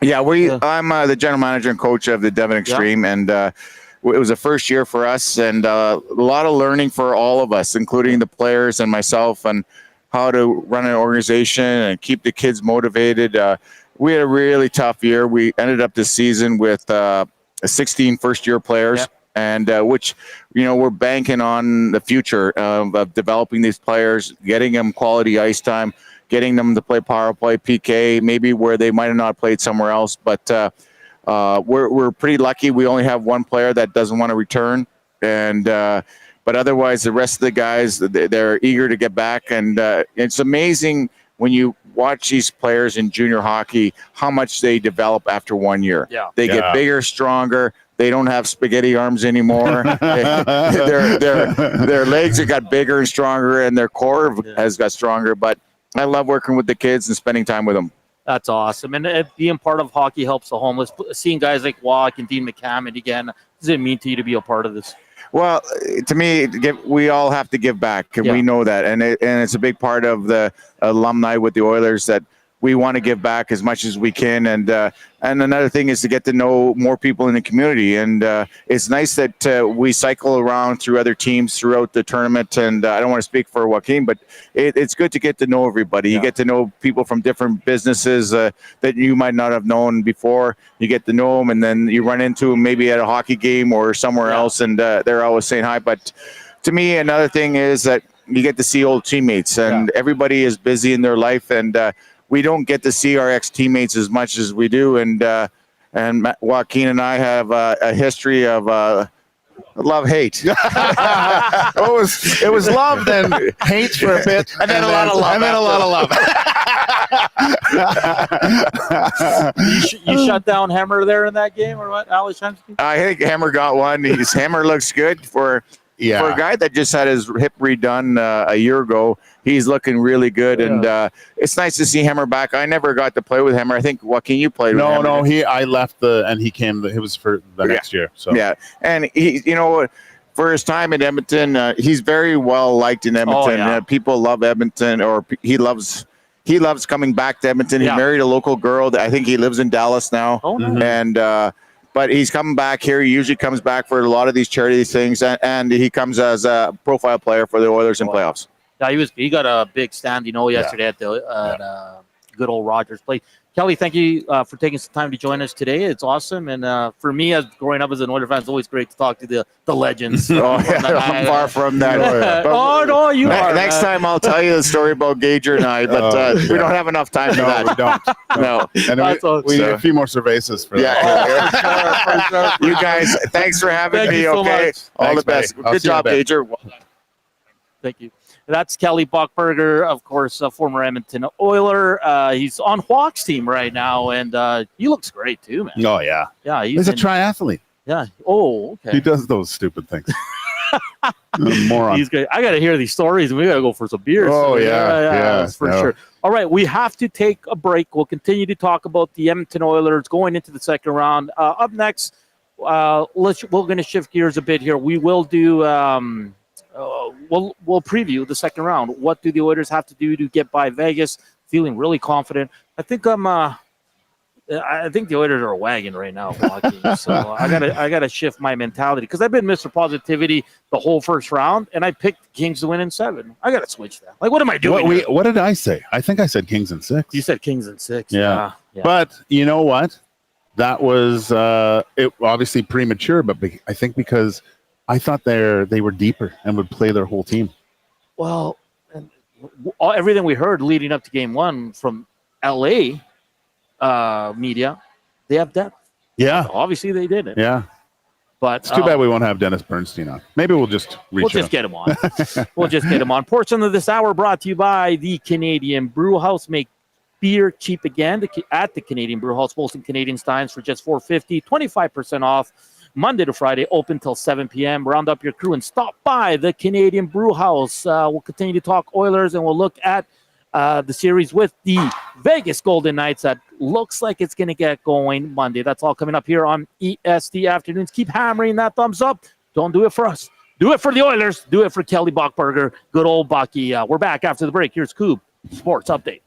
Yeah, I'm the general manager and coach of the Devon Extreme, and it was the first year for us, and a lot of learning for all of us, including the players and myself, and how to run an organization and keep the kids motivated. We had a really tough year. We ended up this season with 16 first-year players, and which, we're banking on the future of developing these players, getting them quality ice time, getting them to play power play, PK, maybe where they might have not played somewhere else, but we're pretty lucky. We only have 1 player that doesn't want to return, and but otherwise the rest of the guys, they're eager to get back. And it's amazing when you watch these players in junior hockey how much they develop after 1 year. They get bigger, stronger. They don't have spaghetti arms anymore. Their legs have got bigger and stronger, and their core has got stronger. But I love working with the kids and spending time with them. That's awesome. And being part of hockey helps the homeless. Seeing guys like Walk and Dean McCammon again, what does it mean to you to be a part of this? Well, to me, we all have to give back, and we know that. And it's a big part of the alumni with the Oilers that we want to give back as much as we can. And another thing is to get to know more people in the community. And it's nice that we cycle around through other teams throughout the tournament. And I don't want to speak for Joaquin, but it's good to get to know everybody. You get to know people from different businesses that you might not have known before. You get to know them, and then you run into them maybe at a hockey game or somewhere else, and they're always saying hi. But to me, another thing is that you get to see old teammates, and everybody is busy in their life, and we don't get to see our ex-teammates as much as we do, and Joaquin and I have a history of love-hate. It was love, then hate for a bit, and then a lot of love. You shut down Hammer there in that game, or what, Alex? I think Hammer got one. Hammer looks good for a guy that just had his hip redone a year ago. He's looking really good, and it's nice to see Hammer back. I never got to play with Hammer. I think, Joaquin, you played with Hammer. No, I left and he came. It was for the next year. So and he, for his time in Edmonton, he's very well liked in Edmonton. People love Edmonton, or he loves coming back to Edmonton. He married a local girl. I think he lives in Dallas now, and but he's coming back here. He usually comes back for a lot of these charity things, and he comes as a profile player for the Oilers in playoffs. Yeah, he got a big stand, yesterday at the good old Rogers place. Kelly, thank you for taking some time to join us today. It's awesome, and for me, as growing up as an Oiler fan, it's always great to talk to the legends. I'm far from that. No, you are. Next time, I'll tell you the story about Gager and I, but we don't have enough time for that. We don't. No. And we need a few more cervezas for that. For sure. You guys, thanks for having me. So Okay, much. all the best. Good job, Gager. Thank you. That's Kelly Buchberger, of course, a former Edmonton Oiler. He's on Hawks' team right now, and he looks great too, man. Oh, yeah. Yeah, he's a triathlete. Yeah. Oh, okay. He does those stupid things. Moron. He's great. I got to hear these stories, and we got to go for some beers. Oh, yeah, for sure. All right, we have to take a break. We'll continue to talk about the Edmonton Oilers going into the second round. Up next, we're going to shift gears a bit here. We will do. We'll preview the second round. What do the Oilers have to do to get by Vegas? Feeling really confident. I think the Oilers are a wagon right now, Joaquin. So I gotta shift my mentality because I've been Mr. Positivity the whole first round, and I picked Kings to win in 7. I gotta switch that. Like, what am I doing? What did I say? I think I said Kings in 6. You said Kings in 6. Yeah. But you know what? that was it obviously premature, but I think because I thought they were deeper and would play their whole team. Well, everything we heard leading up to game one from LA media, they have depth. Yeah. Obviously they didn't. Yeah. But it's too bad we won't have Dennis Bernstein on. Maybe we'll just get him on. We'll just get him on. Portion of this hour brought to you by the Canadian Brew House. Make beer cheap again at the Canadian Brew House. Molson Canadian Steins for just $4.50, 25% off. Monday to Friday, open till 7 p.m. Round up your crew and stop by the Canadian Brew House. We'll continue to talk Oilers, and we'll look at the series with the Vegas Golden Knights that looks like it's going to get going Monday. That's all coming up here on EST Afternoons. Keep hammering that thumbs up. Don't do it for us. Do it for the Oilers. Do it for Kelly Buchberger. Good old Bucky. We're back after the break. Here's Koob Sports Update.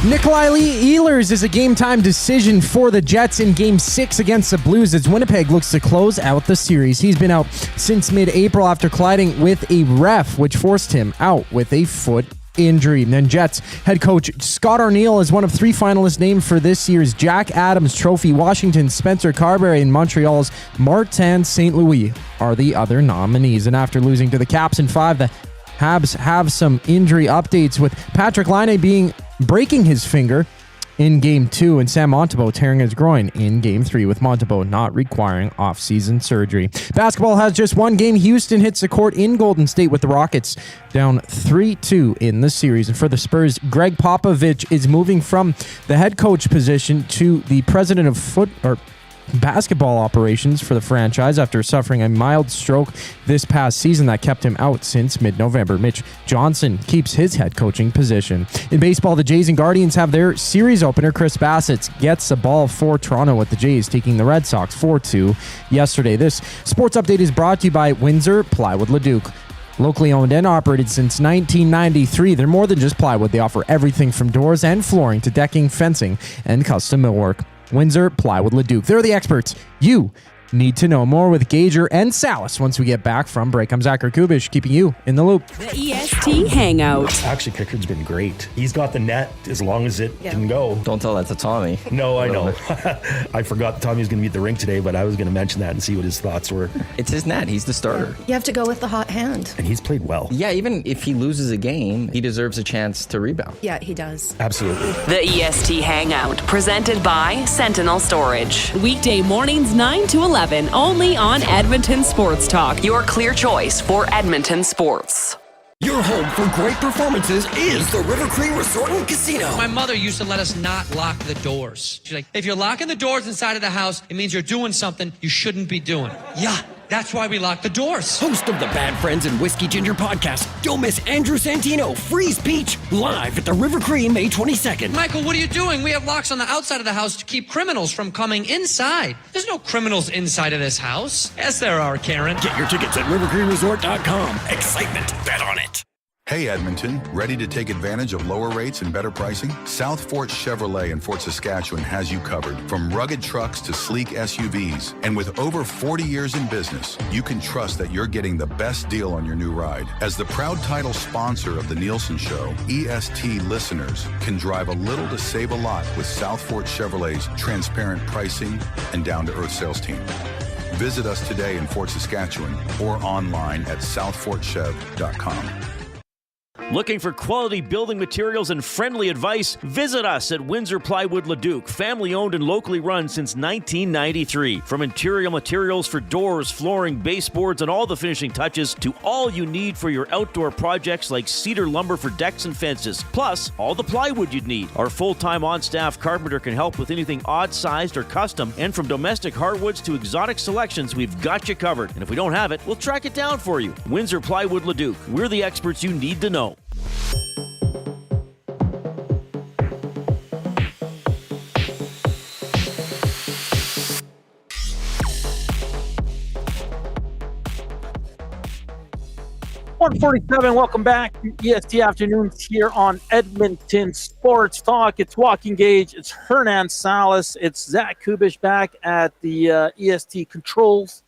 Nikolai Lee Ehlers is a game-time decision for the Jets in Game 6 against the Blues as Winnipeg looks to close out the series. He's been out since mid-April after colliding with a ref, which forced him out with a foot injury. And then Jets head coach Scott Arniel is one of 3 finalists named for this year's Jack Adams Trophy. Washington's Spencer Carberry and Montreal's Martin St. Louis are the other nominees. And after losing to the Caps in 5, the Habs have some injury updates, with Patrick Laine breaking his finger in Game 2 and Sam Montembeault tearing his groin in Game 3, with Montembeault not requiring off-season surgery. Basketball has just one game. Houston hits the court in Golden State with the Rockets down 3-2 in the series. And for the Spurs, Greg Popovich is moving from the head coach position to the president of basketball operations for the franchise after suffering a mild stroke this past season that kept him out since mid-November. Mitch Johnson keeps his head coaching position. In baseball, the Jays and Guardians have their series opener. Chris Bassett gets the ball for Toronto, with the Jays taking the Red Sox 4-2 yesterday. This sports update is brought to you by Windsor Plywood Leduc. Locally owned and operated since 1993, they're more than just plywood. They offer everything from doors and flooring to decking, fencing, and custom millwork. Windsor Plywood Leduc. They're the experts you need to know. More with Gager and Salas once we get back from break. I'm Zachary Kubusch, keeping you in the loop. The EST Hangout. Actually, Pickard's been great. He's got the net as long as it can go. Don't tell that to Tommy. No, I know. I forgot Tommy was going to be at the rink today, but I was going to mention that and see what his thoughts were. It's his net. He's the starter. You have to go with the hot hand. And he's played well. Yeah, even if he loses a game, he deserves a chance to rebound. Yeah, he does. Absolutely. The EST Hangout, presented by Sentinel Storage. Weekday mornings 9 to 11, only on Edmonton Sports Talk, your clear choice for Edmonton sports. Your home for great performances is the River Cree Resort and Casino. My mother used to let us not lock the doors. She's like, if you're locking the doors inside of the house, it means you're doing something you shouldn't be doing. Yeah, that's why we lock the doors. Host of the Bad Friends and Whiskey Ginger podcast, don't miss Andrew Santino, Freeze Peach, live at the River Cree May 22nd. Michael, what are you doing? We have locks on the outside of the house to keep criminals from coming inside. There's no criminals inside of this house. Yes, there are, Karen. Get your tickets at rivercreeresort.com. Excitement, bet on it. Hey Edmonton, ready to take advantage of lower rates and better pricing? South Fort Chevrolet in Fort Saskatchewan has you covered. From rugged trucks to sleek SUVs. And with over 40 years in business, you can trust that you're getting the best deal on your new ride. As the proud title sponsor of the Nielsen Show, EST listeners can drive a little to save a lot with South Fort Chevrolet's transparent pricing and down-to-earth sales team. Visit us today in Fort Saskatchewan or online at southfortchev.com. Looking for quality building materials and friendly advice? Visit us at Windsor Plywood Leduc, family owned and locally run since 1993. From interior materials for doors, flooring, baseboards, and all the finishing touches to all you need for your outdoor projects like cedar lumber for decks and fences, plus all the plywood you'd need. Our full-time on-staff carpenter can help with anything odd-sized or custom, and from domestic hardwoods to exotic selections, we've got you covered. And if we don't have it, we'll track it down for you. Windsor Plywood Leduc. We're the experts you need to know. 147, welcome back to EST Afternoons here on Edmonton Sports Talk. It's Joaquin Gage, it's Hernan Salas, it's Zach Kubusch back at the EST controls,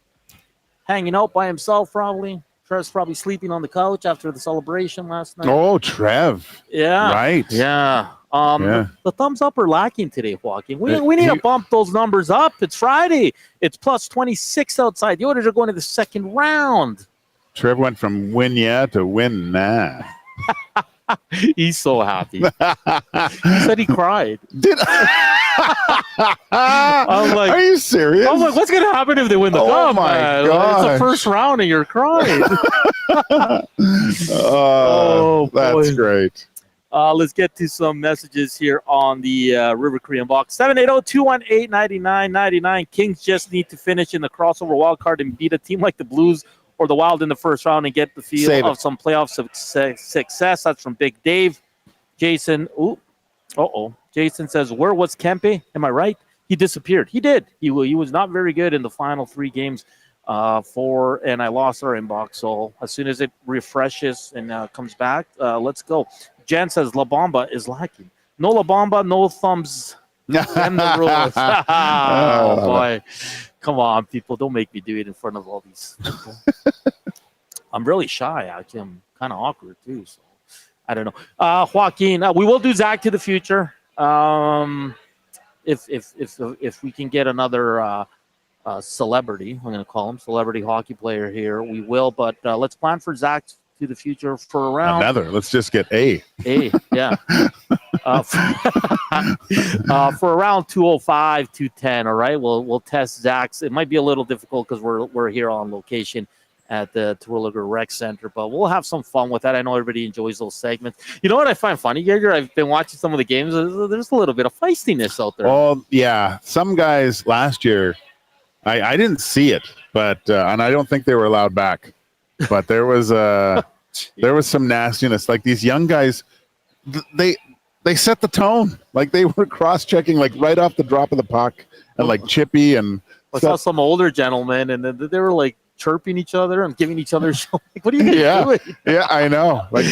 hanging out by himself probably. Trev's probably sleeping on the couch after the celebration last night. Oh, Trev. Yeah. Right. Yeah. The thumbs up are lacking today, Joaquin. We need to bump those numbers up. It's Friday. It's plus 26 outside. The Oilers are going to the second round. Trev went from win to win nah. He's so happy. He said he cried. Did I'm like, are you serious? I'm like, what's going to happen if they win the cup? Oh, my God. It's the first round and you're crying. That's great. Let's get to some messages here on the River Cree box. 780-218-9999. Kings just need to finish in the crossover wild card and beat a team like the Blues or the Wild in the first round and get the feel of some playoff success. That's from Big Dave. Jason, Jason says, where was Kempe? Am I right? He disappeared. He did. He was not very good in the final 3 games and I lost our inbox. So as soon as it refreshes and comes back, let's go. Jen says, La Bamba is lacking. No La Bamba, no thumbs. And the rules. Oh, boy. Come on, people. Don't make me do it in front of all these people. I'm really shy, actually. I'm kind of awkward, too. So I don't know. Joaquin, we will do Zach to the future. If we can get another celebrity, I'm going to call him celebrity hockey player here, we will. But let's plan for Zach to the future for around. Let's just get A. Yeah. For around 205, 210. All right. We'll test Zach's. It might be a little difficult because we're here on location at the Terwillegar Rec Center, but we'll have some fun with that. I know everybody enjoys those segments. You know what I find funny, Gager? I've been watching some of the games. There's a little bit of feistiness out there. Oh, yeah. Some guys last year, I didn't see it, but and I don't think they were allowed back. But there was some nastiness. Like these young guys, they set the tone. Like they were cross-checking like right off the drop of the puck and like chippy and. I saw some older gentlemen and they were like chirping each other and giving each other. Like, what are you doing? Yeah, I know. Like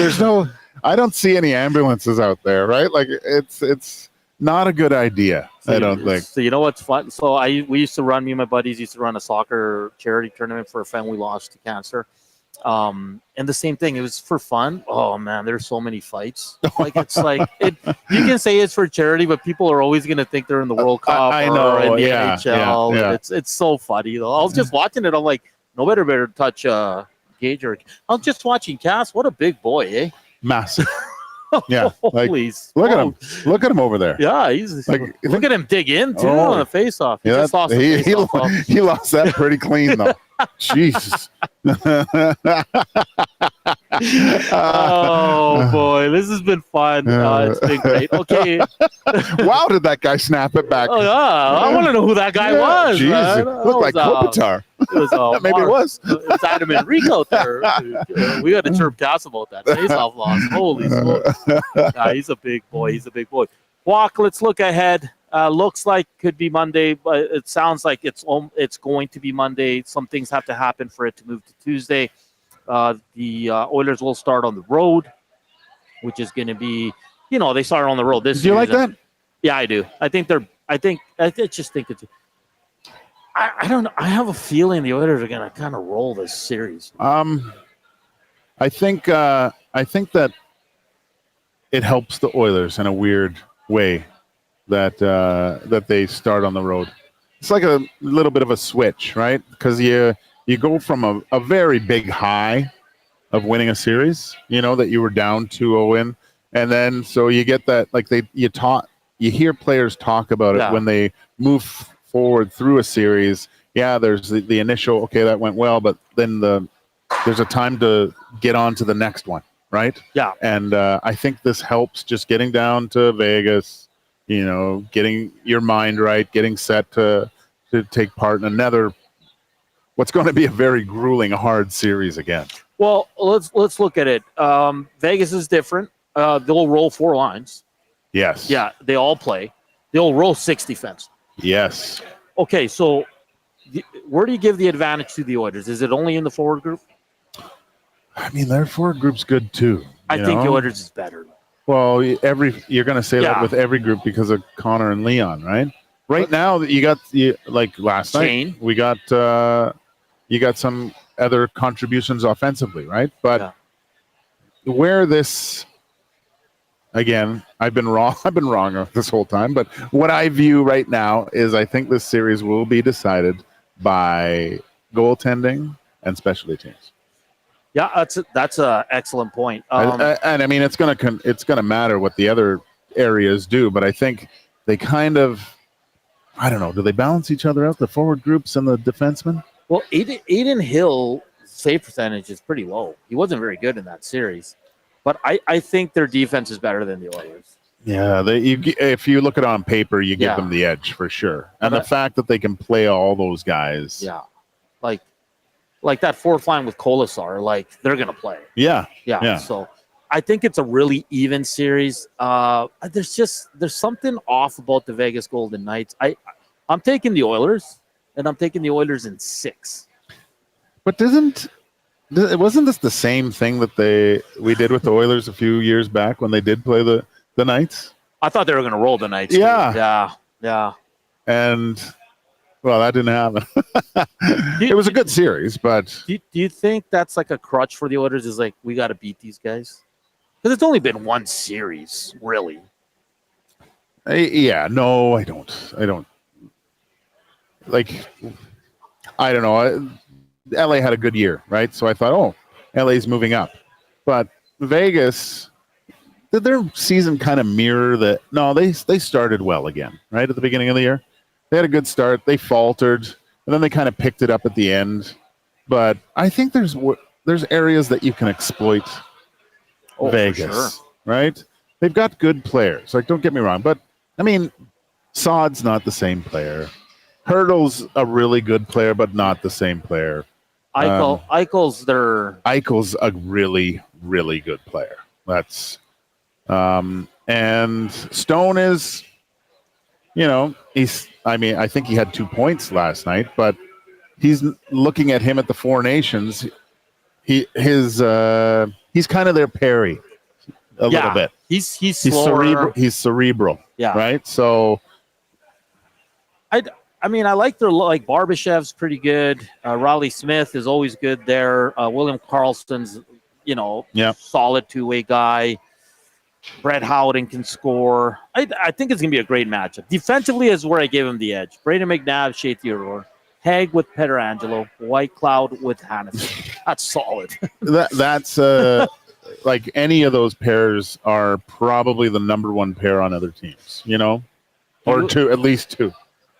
I don't see any ambulances out there, right? Like it's not a good idea. I don't think. So you know what's fun? So we used to run. Me and my buddies used to run a soccer charity tournament for a friend we lost to cancer. And the same thing. It was for fun. Oh man, there's so many fights. Like it's like you can say it's for charity, but people are always going to think they're in the World Cup I know, or in the yeah, NHL. yeah. It's so funny though. I was just watching it. I'm like, nobody better touch Gager. I was just watching Cass. What a big boy, eh? Massive. Yeah, like, Holy look at him. Look at him over there. Yeah, he's like, look at him dig in too on the face-off. He just lost the face-off. He lost that pretty clean though. Jesus. Oh boy, this has been fun. It's been great. Okay. Wow, did that guy snap it back? Oh yeah, I want to know who that guy was. Jesus, looked like Kopitar. Maybe it was. It's Adam and Rico out there. We got to chirp Cass about that face-off loss. Holy smokes. He's a big boy. He's a big boy. Walk, let's look ahead. Looks like could be Monday, but it sounds like it's going to be Monday. Some things have to happen for it to move to Tuesday. The Oilers will start on the road, which is going to be, they start on the road this year. Do you like that? Yeah, I do. I just think it's. I don't know. I have a feeling the Oilers are going to kind of roll this series. I think that it helps the Oilers in a weird way that they start on the road. It's like a little bit of a switch, right? Because you go from a very big high of winning a series, that you were down 2-0 in, and then so you get that you hear players talk about it when they move forward through a series. Yeah, there's the initial, okay, that went well, but then there's a time to get on to the next one, right? Yeah. And I think this helps just getting down to Vegas, getting your mind right, getting set to take part in another, what's going to be a very grueling, hard series again. Well, let's look at it. Vegas is different. They'll roll 4 lines. Yes. Yeah, they all play. They'll roll 6 defense. Yes. Okay, so where do you give the advantage to the Oilers? Is it only in the forward group? I mean, their forward group's good too. I think the Oilers is better. Well, you're going to say that with every group because of Connor and Leon, right? Right now, you got like last night. We got you got some other contributions offensively, right? But where this again, I've been wrong. I've been wrong this whole time. But what I view right now is I think this series will be decided by goaltending and specialty teams. Yeah, that's a excellent point. And I mean, it's gonna matter what the other areas do, but I think they kind of, I don't know, do they balance each other out, the forward groups and the defensemen? Well, Aiden Hill's save percentage is pretty low. He wasn't very good in that series, but I think their defense is better than the Oilers. Yeah, if you look at it on paper, you give them the edge for sure, and the fact that they can play all those guys. Yeah, like that fourth line with Kolasar, like they're gonna play. Yeah. So I think it's a really even series. There's something off about the Vegas Golden Knights. I'm taking the Oilers, and I'm taking the Oilers in 6. But wasn't this the same thing that we did with the Oilers a few years back when they did play the Knights? I thought they were gonna roll the Knights. Yeah. And well, that didn't happen. It was a good series, but do you think that's like a crutch for the Oilers? Is like, we got to beat these guys because it's only been one series, really. No, I don't. Like, I don't know. LA had a good year, right? So I thought, LA's moving up, but Vegas, did their season kind of mirror that? No, they started well again, right at the beginning of the year. They had a good start. They faltered, and then they kind of picked it up at the end. But I think there's areas that you can exploit Vegas, right? They've got good players. Like, don't get me wrong, but I mean, Saad's not the same player. Hurdle's a really good player, but not the same player. Eichel's a really, really good player. That's and Stone is, I think he had 2 points last night, but he's looking at him at the Four Nations. He's kind of their Perry a little bit. He's slower. He's cerebral. Yeah. Right. So I like Barbashev's pretty good. Raleigh Smith is always good there. William Karlsson's, solid two-way guy. Brett Howden can score. I think it's going to be a great matchup. Defensively is where I gave him the edge. Braden McNabb, Shea Theodore. Haig with Pietrangelo. White Cloud with Hannafin. That's solid. That's like any of those pairs are probably the number one pair on other teams, or at least two.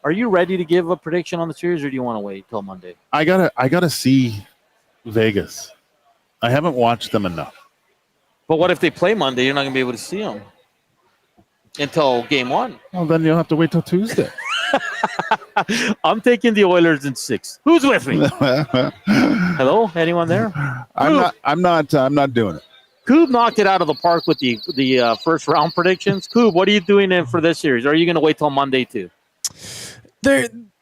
Are you ready to give a prediction on the series, or do you want to wait till Monday? I gotta see Vegas. I haven't watched them enough. But what if they play Monday? You're not going to be able to see them until game 1. Well, then you'll have to wait till Tuesday. I'm taking the Oilers in 6. Who's with me? Hello? Anyone there? I'm not doing it. Koob knocked it out of the park with the first round predictions. Koob, what are you doing for this series? Or are you going to wait till Monday too?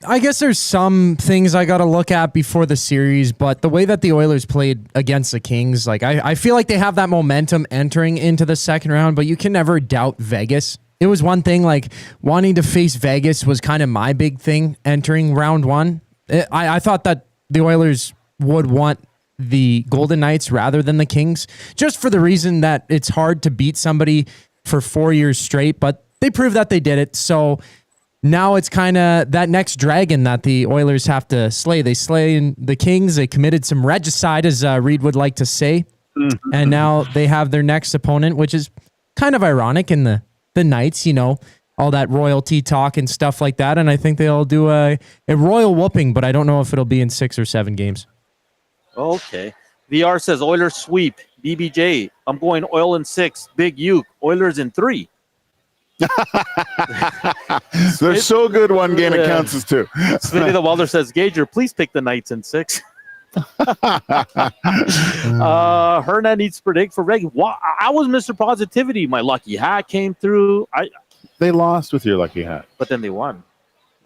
I guess there's some things I got to look at before the series, but the way that the Oilers played against the Kings, like I feel like they have that momentum entering into the second round, but you can never doubt Vegas. It was one thing, like wanting to face Vegas was kind of my big thing entering round 1. I thought that the Oilers would want the Golden Knights rather than the Kings, just for the reason that it's hard to beat somebody for 4 years straight, but they proved that they did it. So now it's kind of that next dragon that the Oilers have to slay. They slay the Kings. They committed some regicide, as Reed would like to say. Mm-hmm. And now they have their next opponent, which is kind of ironic in the Knights, all that royalty talk and stuff like that. And I think they'll do a royal whooping, but I don't know if it'll be in 6 or 7 games. Okay. VR says Oilers sweep. BBJ, I'm going Oil in 6. Big Uke, Oilers in 3. They're so good one game it counts as 2. Smitty the Welder says, Gager, please pick the Knights in 6. Hernan needs to predict for Reg. I was Mr. Positivity. My lucky hat came through. They lost with your lucky hat. But then they won.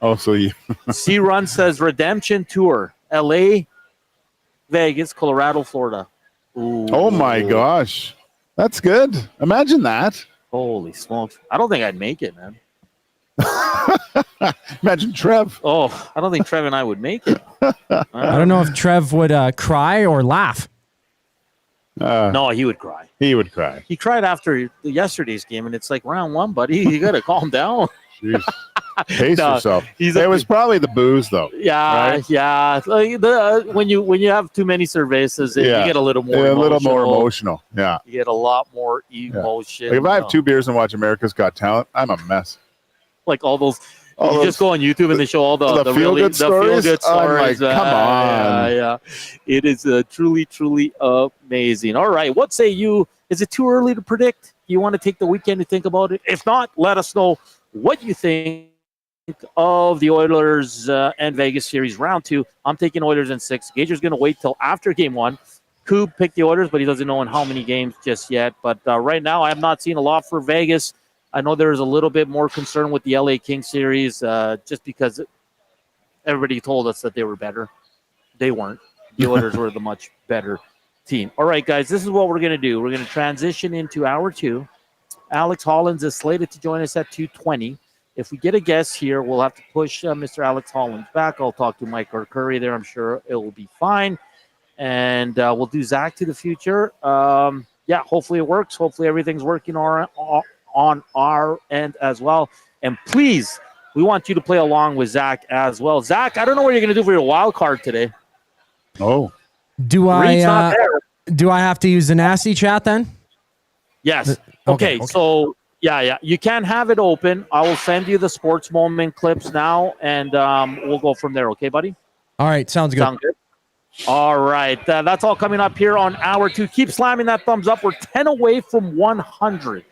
Oh, so you... C-Run says Redemption Tour. LA, Vegas, Colorado, Florida. Ooh. Oh my gosh, that's good. Imagine that. Holy smokes! I don't think I'd make it, man. Imagine Trev. Oh, I don't think Trev and I would make it. I don't know if Trev would cry or laugh. No, he would cry. He would cry. He cried after yesterday's game, and it's like round one, buddy. You got to calm down. Jeez. Pace yourself. It was probably the booze, though. Yeah, right? yeah. Like when you have too many cervezas, you get a little more a emotional. little more emotional. Yeah. You get a lot more emotion. Like if I have 2 beers and watch America's Got Talent, I'm a mess. Like all those. You just go on YouTube and they show all the feel-good stories. stories. Come on. Yeah. It is truly, truly amazing. All right. What say you? Is it too early to predict? You want to take the weekend to think about it? If not, let us know what you think of the Oilers and Vegas series round 2. I'm taking Oilers in 6. Gager's going to wait till after game 1. Koob picked the Oilers, but he doesn't know in how many games just yet. But right now, I have not seen a lot for Vegas. I know there's a little bit more concern with the LA Kings series just because everybody told us that they were better. They weren't. The Oilers were the much better team. All right, guys, this is what we're going to do. We're going to transition into hour 2. Alex Holland is slated to join us at 2:20. If we get a guest here, we'll have to push Mr. Alex Holland back. I'll talk to Mike or Curry there. I'm sure it will be fine. And we'll do Zach to the future. Hopefully it works. Hopefully everything's working on our end as well. And please, we want you to play along with Zach as well. Zach, I don't know what you're going to do for your wild card today. Oh. Do I have to use the nasty chat then? Yes. Okay. So, yeah. You can have it open. I will send you the sports moment clips now, and we'll go from there. Okay, buddy? All right. Sounds good. Sound good? All right. That's all coming up here on hour 2. Keep slamming that thumbs up. We're 10 away from 100.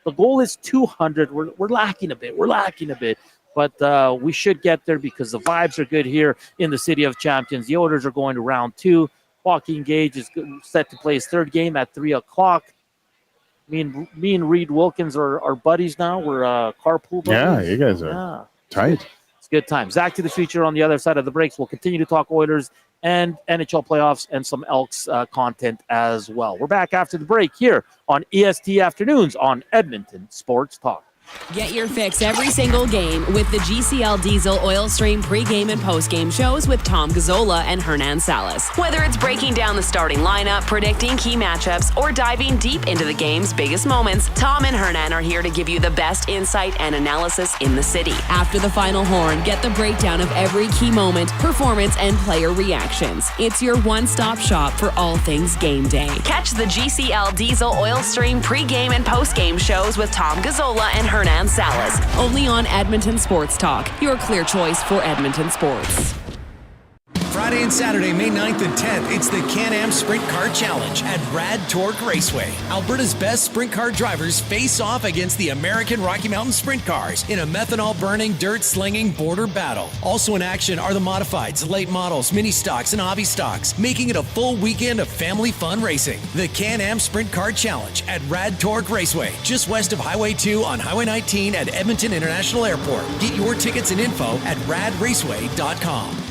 The goal is 200. We're lacking a bit. But we should get there because the vibes are good here in the City of Champions. The Oilers are going to round 2. Joaquin Gage is set to play his 3rd game at 3 o'clock. Me and Reed Wilkins are buddies now. We're carpool buddies. Yeah, you guys are tight. It's a good time. Zach to the future on the other side of the breaks. We'll continue to talk Oilers and NHL playoffs and some Elks content as well. We're back after the break here on EST Afternoons on Edmonton Sports Talk. Get your fix every single game with the GCL Diesel Oil Stream pregame and postgame shows with Tom Gazzola and Hernan Salas. Whether it's breaking down the starting lineup, predicting key matchups, or diving deep into the game's biggest moments, Tom and Hernan are here to give you the best insight and analysis in the city. After the final horn, get the breakdown of every key moment, performance, and player reactions. It's your one-stop shop for all things game day. Catch the GCL Diesel Oil Stream pregame and postgame shows with Tom Gazzola and Hernan Salas, only on Edmonton Sports Talk, your clear choice for Edmonton sports. Friday and Saturday, May 9th and 10th, it's the Can-Am Sprint Car Challenge at Rad Torque Raceway. Alberta's best sprint car drivers face off against the American Rocky Mountain Sprint Cars in a methanol-burning, dirt-slinging border battle. Also in action are the modifieds, late models, mini stocks, and hobby stocks, making it a full weekend of family fun racing. The Can-Am Sprint Car Challenge at Rad Torque Raceway, just west of Highway 2 on Highway 19 at Edmonton International Airport. Get your tickets and info at radraceway.com.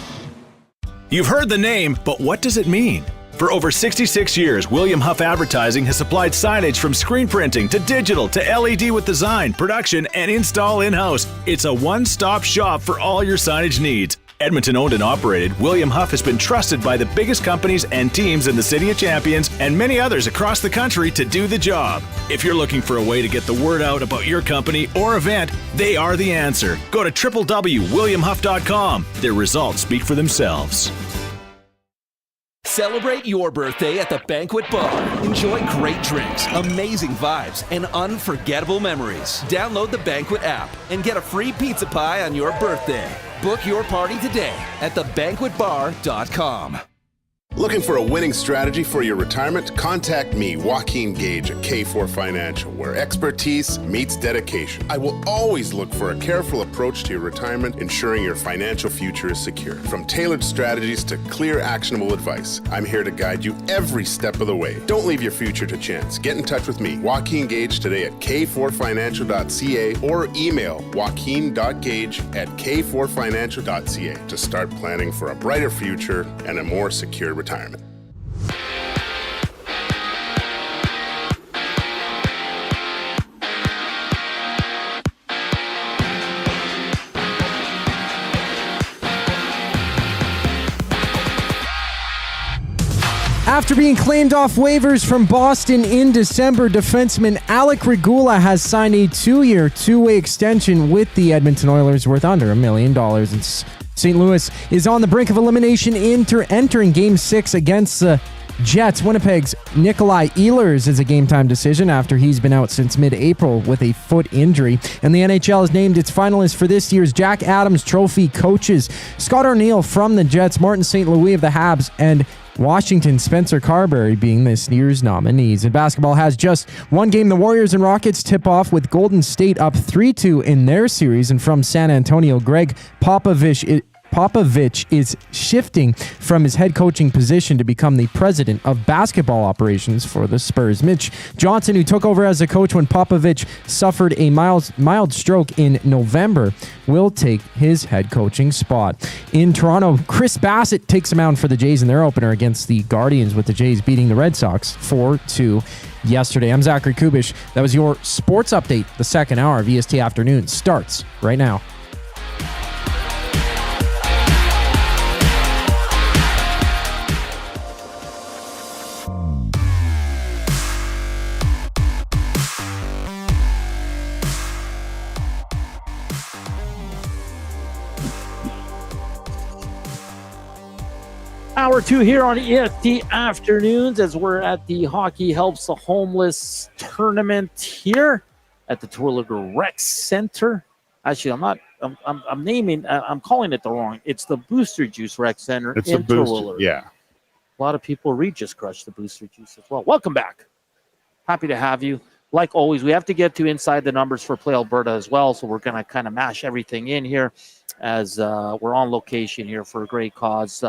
You've heard the name, but what does it mean? For over 66 years, William Huff Advertising has supplied signage from screen printing to digital to LED with design, production, and install in-house. It's a one-stop shop for all your signage needs. Edmonton owned and operated, William Huff has been trusted by the biggest companies and teams in the City of Champions and many others across the country to do the job. If you're looking for a way to get the word out about your company or event, they are the answer. Go to www.williamhuff.com. Their results speak for themselves. Celebrate your birthday at the Banquet Bar. Enjoy great drinks, amazing vibes, and unforgettable memories. Download the Banquet app and get a free pizza pie on your birthday. Book your party today at thebanquetbar.com. Looking for a winning strategy for your retirement? Contact me, Joaquin Gage at K4 Financial, where expertise meets dedication. I will always look for a careful approach to your retirement, ensuring your financial future is secure. From tailored strategies to clear, actionable advice, I'm here to guide you every step of the way. Don't leave your future to chance. Get in touch with me, Joaquin Gage, today at k4financial.ca or email joaquin.gage@k4financial.ca to start planning for a brighter future and a more secure retirement. After being claimed off waivers from Boston in December, defenseman Alex Regula has signed a 2-year, two-way extension with the Edmonton Oilers worth under $1 million. And St. Louis is on the brink of elimination entering Game 6 against the Jets. Winnipeg's Nikolai Ehlers is a game-time decision after he's been out since mid-April with a foot injury. And the NHL has named its finalists for this year's Jack Adams Trophy coaches. Scott O'Neill from the Jets, Martin St. Louis of the Habs, and Washington Spencer Carberry being this year's nominees. And basketball has just one game. The Warriors and Rockets tip off with Golden State up 3-2 in their series. And from San Antonio, Greg Popovich is shifting from his head coaching position to become the president of basketball operations for the Spurs. Mitch Johnson, who took over as a coach when Popovich suffered a mild stroke in November, will take his head coaching spot. In Toronto, Chris Bassett takes a mound for the Jays in their opener against the Guardians, with the Jays beating the Red Sox 4-2 yesterday. I'm Zachary Kubusch. That was your sports update. The second hour of EST Afternoon starts right now. Hour 2 here on EST Afternoons as we're at the Hockey Helps the Homeless tournament here at the Terwillegar Rec Center. Actually, I'm calling it the wrong. It's the Booster Juice Rec Center in Terwillegar. Yeah. A lot of people just crushed the Booster Juice as well. Welcome back. Happy to have you. Like always, we have to get to inside the numbers for Play Alberta as well, so we're going to kind of mash everything in here as we're on location here for a great cause.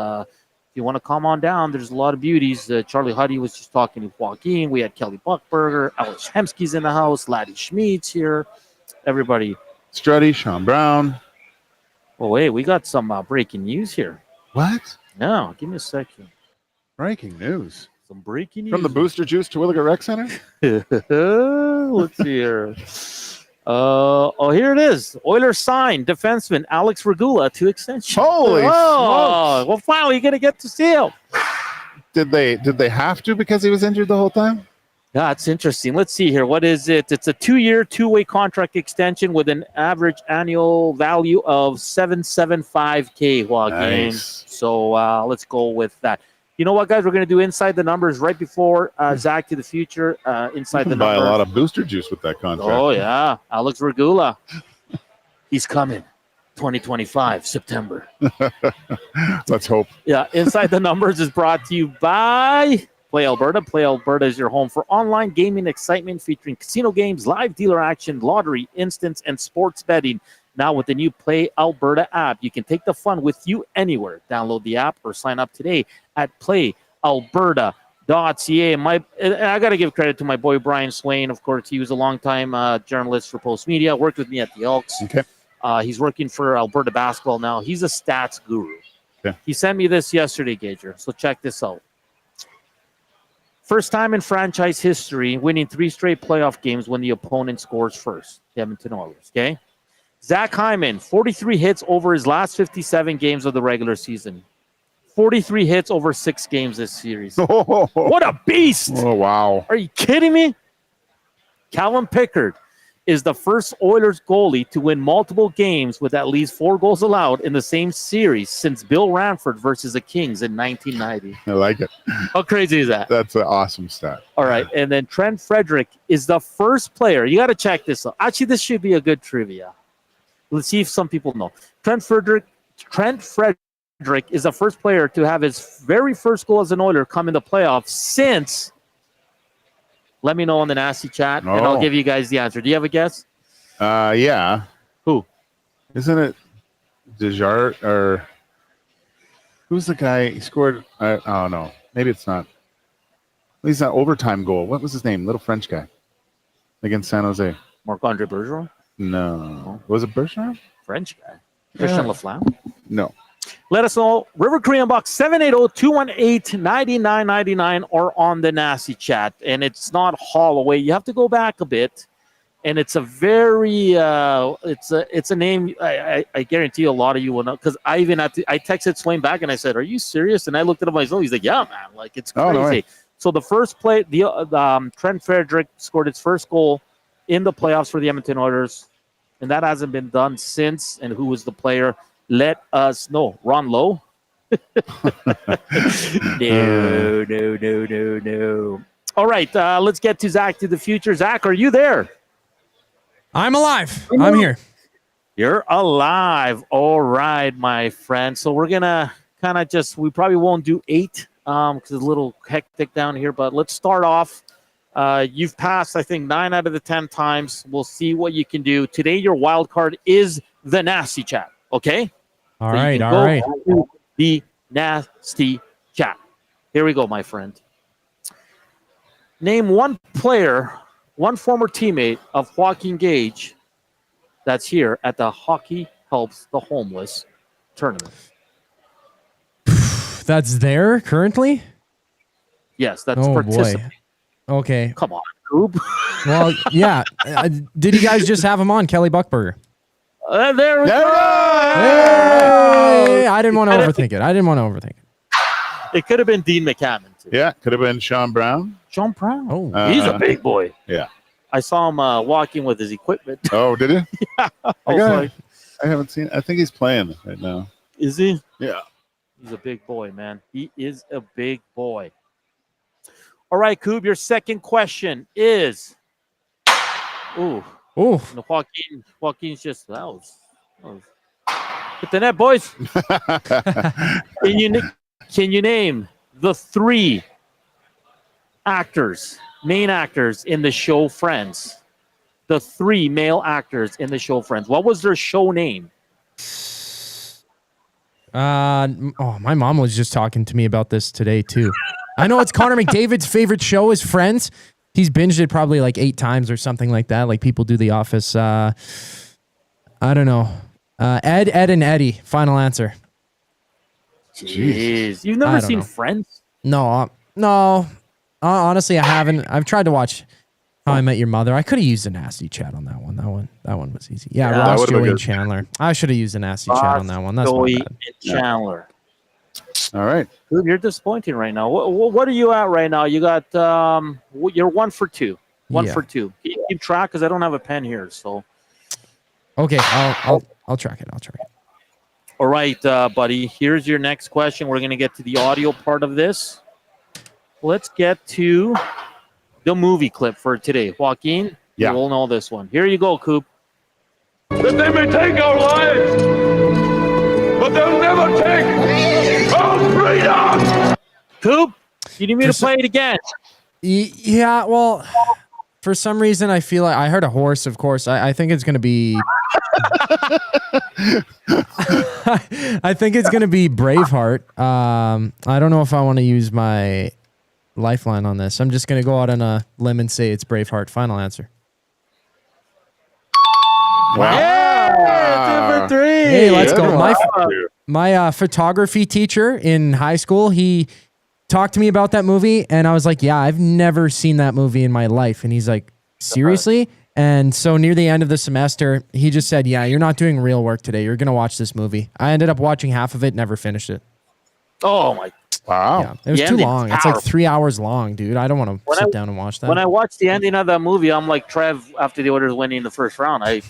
If you want to come on down, there's a lot of beauties. Charlie Huddy was just talking to Joaquin. We had Kelly Buchberger. Alex Hemsky's in the house. Laddie Schmidt's here. Everybody. Struddy, Sean Brown. Oh, wait, we got some breaking news here. What? No, give me a second. Breaking news. Some breaking news. From the Booster Juice Terwillegar Rec Center? Let's see here. Here it is. Oilers signed defenseman Alex Regula to extension. Holy smokes. Well, finally, you're going to get to see him. Did they have to because he was injured the whole time? Yeah, it's interesting. Let's see here. What is it? It's a 2-year, two-way contract extension with an average annual value of $775K. Nice. So let's go with that. You know what, guys? We're going to do inside the numbers right before Zach to the future. Inside the numbers. Buy a lot of booster juice with that contract. Oh, yeah. Alex Regula. He's coming. 2025, September. Let's hope. Yeah. Inside the numbers is brought to you by Play Alberta. Play Alberta is your home for online gaming excitement featuring casino games, live dealer action, lottery, instants, and sports betting. Now with the new Play Alberta app, you can take the fun with you anywhere. Download the app or sign up today at playalberta.ca. I got to give credit to my boy Brian Swain. Of course, he was a longtime journalist for Post Media, worked with me at the Elks. Okay. He's working for Alberta basketball now. He's a stats guru. Okay. He sent me this yesterday, Gager. So check this out. First time in franchise history, winning 3 straight playoff games when the opponent scores first. The Edmonton Oilers, okay? Zach Hyman, 43 hits over his last 57 games of the regular season. 43 hits over 6 games this series. Oh, what a beast! Oh, wow. Are you kidding me? Calvin Pickard is the first Oilers goalie to win multiple games with at least 4 goals allowed in the same series since Bill Ranford versus the Kings in 1990. I like it. How crazy is that? That's an awesome stat. All right, and then Trent Frederick is the first player. You got to check this out. Actually, this should be a good trivia. Let's see if some people know. Trent Frederick is the first player to have his very first goal as an Oiler come in the playoffs since. Let me know on the nasty chat, and I'll give you guys the answer. Do you have a guess? Yeah. Who? Isn't it Desjardins or who's the guy? He scored. Oh no, maybe it's not. He's an overtime goal. What was his name? Little French guy against San Jose. Marc-Andre Bergeron? No. Was it Bergeron? French guy. Christian Laflamme? No. Let us know. River Korean Box 780-218-9999 or on the nasty chat. And it's not Holloway. You have to go back a bit. and it's a very it's a name I guarantee a lot of you will know, because I texted Swain back and I said, "Are you serious?" And I looked at him myself. He's like, "Yeah, man, like it's crazy." Oh, no. So the first play, Trent Frederick scored his first goal in the playoffs for the Edmonton Oilers, and that hasn't been done since. And who was the player? Let us know. Ron Lowe. No. All right, let's get to Zach to the future. Zach, are you there? I'm alive. I'm here. You're alive. All right, my friend. So we're going to kind of we probably won't do 8 because it's a little hectic down here, but let's start off. You've passed, I think, 9 out of the 10 times. We'll see what you can do. Today, your wild card is the Nasty Chat, okay? All right. The Nasty Chat. Here we go, my friend. Name one player, one former teammate of Joaquin Gage that's here at the Hockey Helps the Homeless tournament. That's there currently? Yes, that's oh participating. Boy. Okay. Come on, Koob. Well, yeah. Did you guys just have him on, Kelly Buchberger? There we go. Hey! I didn't want to overthink it. It could have been Dean McCammon, too. Yeah, could have been Sean Brown. Sean Brown? Oh, he's a big boy. Yeah. I saw him walking with his equipment. Oh, did you? Yeah. I haven't seen. I think he's playing right now. Is he? Yeah. He's a big boy, man. He is a big boy. All right, Koob, your second question is. Ooh. Joaquin's just that was hit the net, boys. Can you name the 3 main actors in the show Friends? The 3 male actors in the show Friends. What was their show name? My mom was just talking to me about this today too. I know it's Connor McDavid's favorite show is Friends. He's binged it probably like 8 times or something like that, like people do The Office. I don't know. Ed, and Eddie. Final answer. Jeez. You've never seen Friends? No. Honestly, I haven't. I've tried to watch How I Met Your Mother. I could have used a Nasty Chat on that one. That one was easy. Yeah, Ross, Joey, and Chandler. I should have used a Nasty Chat on that one. That's Joey my bad. and Chandler. All right. You're disappointing right now. What are you at right now? You got you're 1 for 2. 1 for 2. Keep track because I don't have a pen here. So okay, I'll track it. All right, buddy. Here's your next question. We're gonna get to the audio part of this. Let's get to the movie clip for today. Joaquin, you will know this one. Here you go, Koob. That they may take our lives, but they'll never take our freedom. Koob, you need me to play it again? Yeah, well, for some reason, I feel like I heard a horse, of course. I think it's going to be... I think it's going to be Braveheart. I don't know if I want to use my lifeline on this. I'm just going to go out on a limb and say it's Braveheart. Final answer. Wow. Yeah, 2 for 3. Hey, let's go. My photography teacher in high school, he talked to me about that movie, and I was like, yeah, I've never seen that movie in my life. And he's like, seriously? And so near the end of the semester, he just said, yeah, you're not doing real work today. You're going to watch this movie. I ended up watching half of it, never finished it. Oh, my. Wow. Yeah, it was too long. It's like 3 hours long, dude. I don't want to sit down and watch that. When I watched the ending of that movie, I'm like Trev after the Oilers winning the first round. I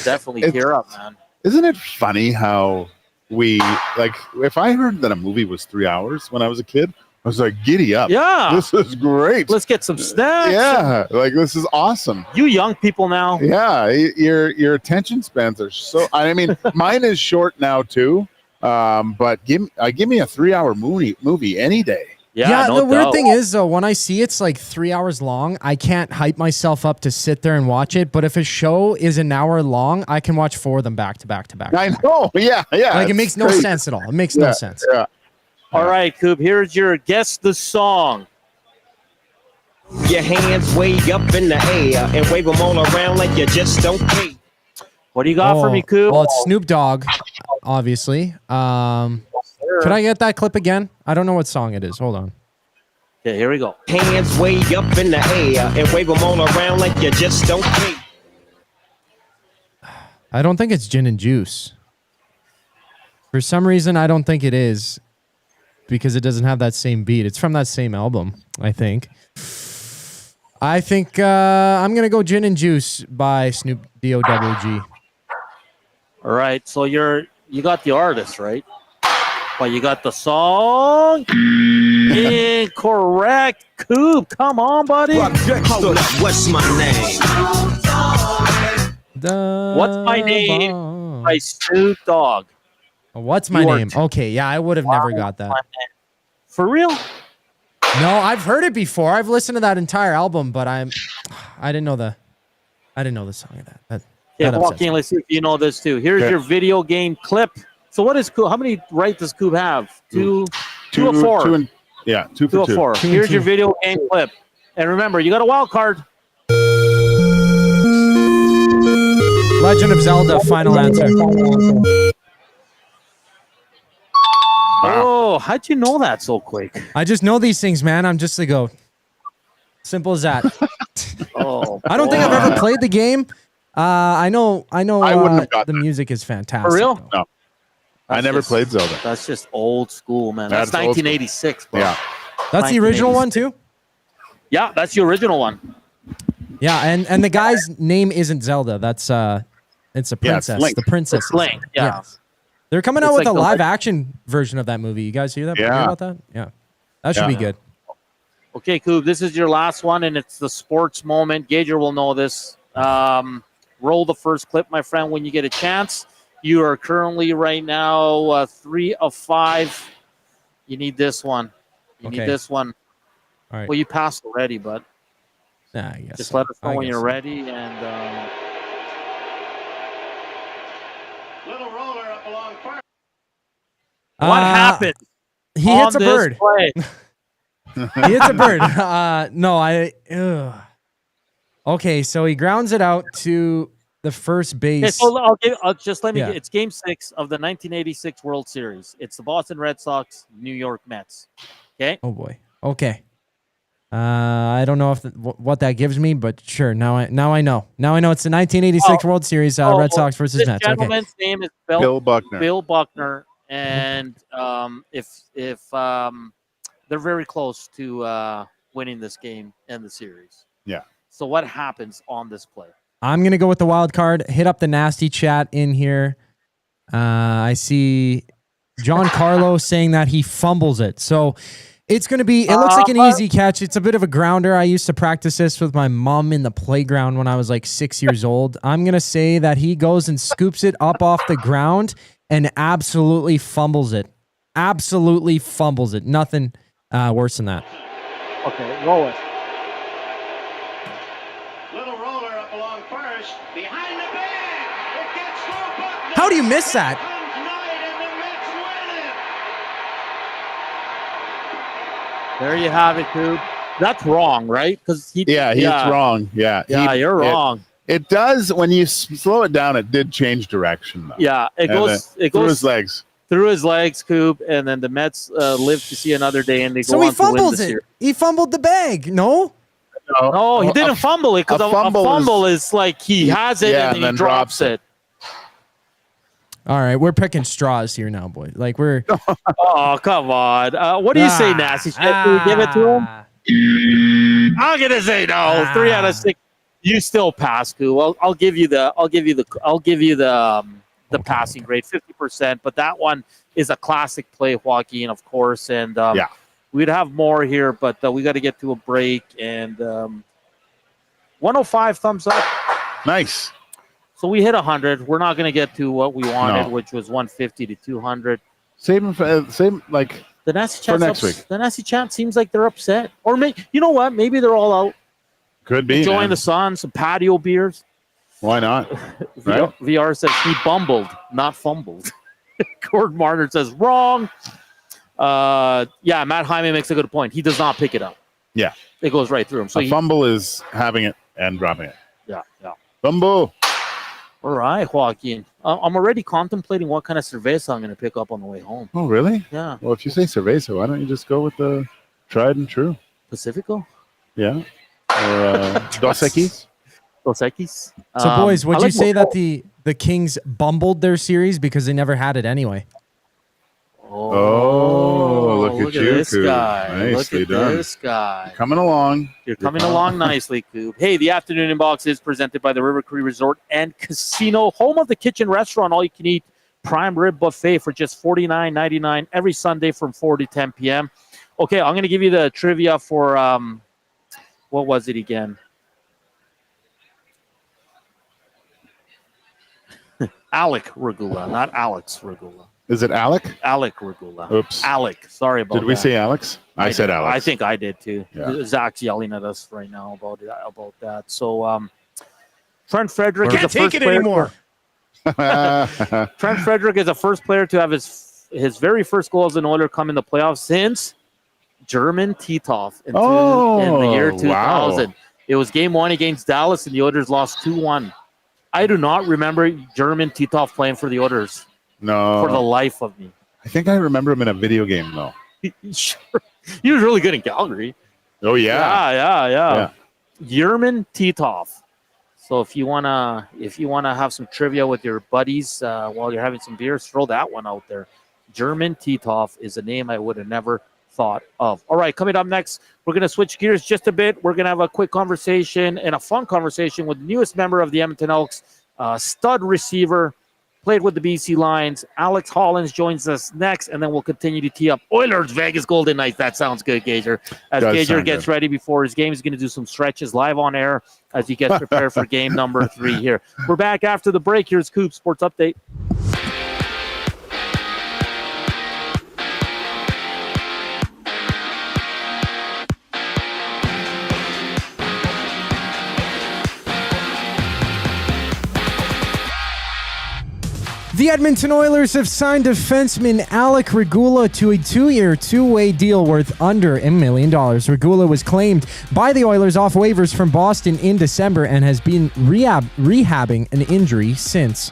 definitely tear up, man. Isn't it funny how if I heard that a movie was 3 hours when I was a kid, I was like, giddy up. Yeah. This is great. Let's get some snacks. Yeah. This is awesome. You young people now. Yeah. Your attention spans are so, I mean, mine is short now too. But give me a 3 hour movie any day. Yeah, the weird thing is, though, when I see it's like 3 hours long, I can't hype myself up to sit there and watch it. But if a show is an hour long, I can watch 4 of them back to back to back. I know. Yeah. Like, it makes no sense at all. It makes no sense. Yeah. All right, Koob, here's your Guess the Song. Your hands way up in the air and wave them all around like you just don't care. What do you got for me, Koob? Well, it's Snoop Dogg, obviously. Could I get that clip again? I don't know what song it is. Hold on. Okay, here we go. Hands way up in the air and wave them all around like you just don't care. I don't think it's gin and juice. For some reason, I don't think it is because it doesn't have that same beat. It's from that same album, I think. I'm going to go Gin and Juice by Snoop D-O-G. All right, so you got the artist, right? But you got the song incorrect. Koob, come on, buddy. Hold up, what's my name? What's my name by Snoop Dogg. What's my name? Okay, yeah, I would have never got that. For real? No, I've heard it before. I've listened to that entire album, but I didn't know the song of that. Yeah, Joaquin, let's see if you know this too. Here's your video game clip. So what is Koob? How many right does Koob have? Two or four? Two for two. 4. Here's your video game clip. And remember, you got a wild card. Legend of Zelda, final answer. Oh, how'd you know that so quick? I just know these things, man. I'm just like, simple as that. I don't think I've ever played the game. I know. I wouldn't have got the music is fantastic. For real? Though. No. I never played Zelda. That's just old school, man. That's That's old school. 1986, bro. Yeah. That's the original one too? Yeah, that's the original one. Yeah, and the guy's name isn't Zelda. That's it's a princess. Link. The princess. It's Link, yeah. Yes. They're coming out It's with like a the live action version of that movie. You guys hear that? Yeah. Hear about that? Yeah. That should be good. Okay, Koob, this is your last one, and it's the sports moment. Gager will know this. Roll the first clip, my friend, when you get a chance. You are currently right now 3 of 5. You need this one. You need this one. All right. Well, you passed already, but I guess just so. let us know I when guess you're so. ready. And what happened? He on hits a this bird. play? He hits a bird. Okay, so he grounds it out to the first base. Okay, so I'll just let me. Yeah. It's Game 6 of the 1986 World Series. It's the Boston Red Sox, New York Mets. Okay. Oh boy. Okay. I don't know if what that gives me, but sure. Now I know. Now I know it's the 1986 World Series. Red Sox versus this Mets. Okay. gentleman's name is Bill Buckner. Bill Buckner, and if they're very close to winning this game and the series. Yeah. So what happens on this play? I'm gonna go with the wild card. Hit up the nasty chat in here. I see John Carlo saying that he fumbles it. So it's going to be, it looks like an easy catch. It's a bit of a grounder. I used to practice this with my mom in the playground when I was like 6 years old. I'm going to say that he goes and scoops it up off the ground and absolutely fumbles it. Absolutely fumbles it. Nothing worse than that. Okay, roll it. Little roller up along first. Behind the bag. It gets through Buckner. How do you miss that? There you have it, Koob. That's wrong, right? Because he's wrong. Yeah. Yeah, you're wrong. It does, when you slow it down, it did change direction, though. Yeah, it goes through his legs. Through his legs, Koob, and then the Mets live to see another day, and they go on to win fumbles this it. year. He fumbled the bag. No? No, he didn't fumble it because a fumble is like he has it and then he drops it. All right, we're picking straws here now, boy. Like we're. Oh, come on. What do you say, Nasty? Do we give it to him? I'm gonna say no. 3 out of 6. You still pass, Koob. I'll give you the passing grade, 50%. But that one is a classic play, Joaquin, of course. And we'd have more here, but we got to get to a break. And 105 thumbs up. Nice. So we hit 100. We're not going to get to what we wanted, which was 150 to 200. Same like the Nasty for Chat. next week. The Nasty Chat seems like they're upset, or you know what? Maybe they're all out. Could be enjoying the sun, some patio beers. Why not? Right? VR says he bumbled, not fumbled. Gordon Marner says wrong. Matt Hyman makes a good point. He does not pick it up. Yeah, it goes right through him. So a fumble is having it and dropping it. Yeah. Fumble. All right, Joaquin. I'm already contemplating what kind of cerveza I'm going to pick up on the way home. Oh, really? Yeah. Well, if you say cerveza, why don't you just go with the tried and true? Pacifico? Yeah. Or Dos Equis? Dos Equis. So, boys, would I you like say that the Kings bumbled their series because they never had it anyway? Oh, look at you, this Koob. guy. Nicely Look at done. this guy. Coming along. You're coming along nicely, Koob. Hey, the afternoon inbox is presented by the River Cree Resort and Casino, home of the kitchen restaurant, all you can eat prime rib buffet for just $49.99 every Sunday from 4 to 10 p.m. Okay, I'm going to give you the trivia for, what was it again? Alec Regula, not Alex Regula. Is it Alec? Alec Regula. Oops. Alec. Sorry about that. Did we say Alex? I said did. Alex. I think I did too. Yeah. Zach's yelling at us right now about that. So Trent Frederick is the Can't take first it player. anymore. Trent Frederick is the first player to have his very first goal as an Oiler come in the playoffs since German Titov in the year 2000. Wow. It was game 1 against Dallas, and the Oilers lost 2-1. I do not remember German Titov playing for the Oilers. No. For the life of me. I think I remember him in a video game, though. Sure. He was really good in Calgary. Oh, yeah. Yeah. Yerman Titov. So if you wanna have some trivia with your buddies while you're having some beers, throw that one out there. German Titov is a name I would have never thought of. All right, coming up next, we're going to switch gears just a bit. We're going to have a quick conversation and a fun conversation with the newest member of the Edmonton Elks, stud receiver, played with the BC Lions. Alex Holland joins us next, and then we'll continue to tee up Oilers Vegas Golden Knights. That sounds good, Gager. As Gager gets ready before his game, he's going to do some stretches live on air as he gets prepared for game number 3 here. We're back after the break. Here's Koob Sports Update. The Edmonton Oilers have signed defenseman Alec Regula to a 2-year, two-way deal worth under $1 million. Regula was claimed by the Oilers off waivers from Boston in December and has been rehabbing an injury since.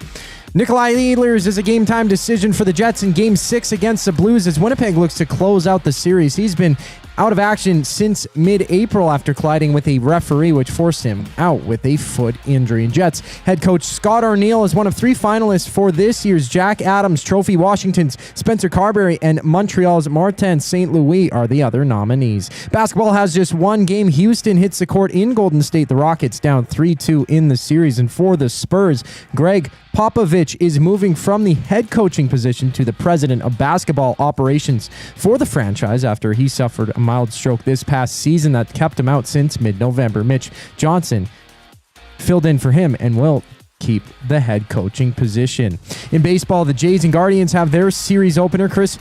Nikolai Ehlers is a game-time decision for the Jets in Game 6 against the Blues as Winnipeg looks to close out the series. He's been out of action since mid-April after colliding with a referee, which forced him out with a foot injury. Jets head coach Scott Arniel is one of 3 finalists for this year's Jack Adams Trophy. Washington's Spencer Carberry and Montreal's Martin St. Louis are the other nominees. Basketball has just one game. Houston hits the court in Golden State. The Rockets down 3-2 in the series. And for the Spurs, Greg Popovich is moving from the head coaching position to the president of basketball operations for the franchise after he suffered a mild stroke this past season that kept him out since mid-November. Mitch Johnson filled in for him and will keep the head coaching position. In baseball, the Jays and Guardians have their series opener. Chris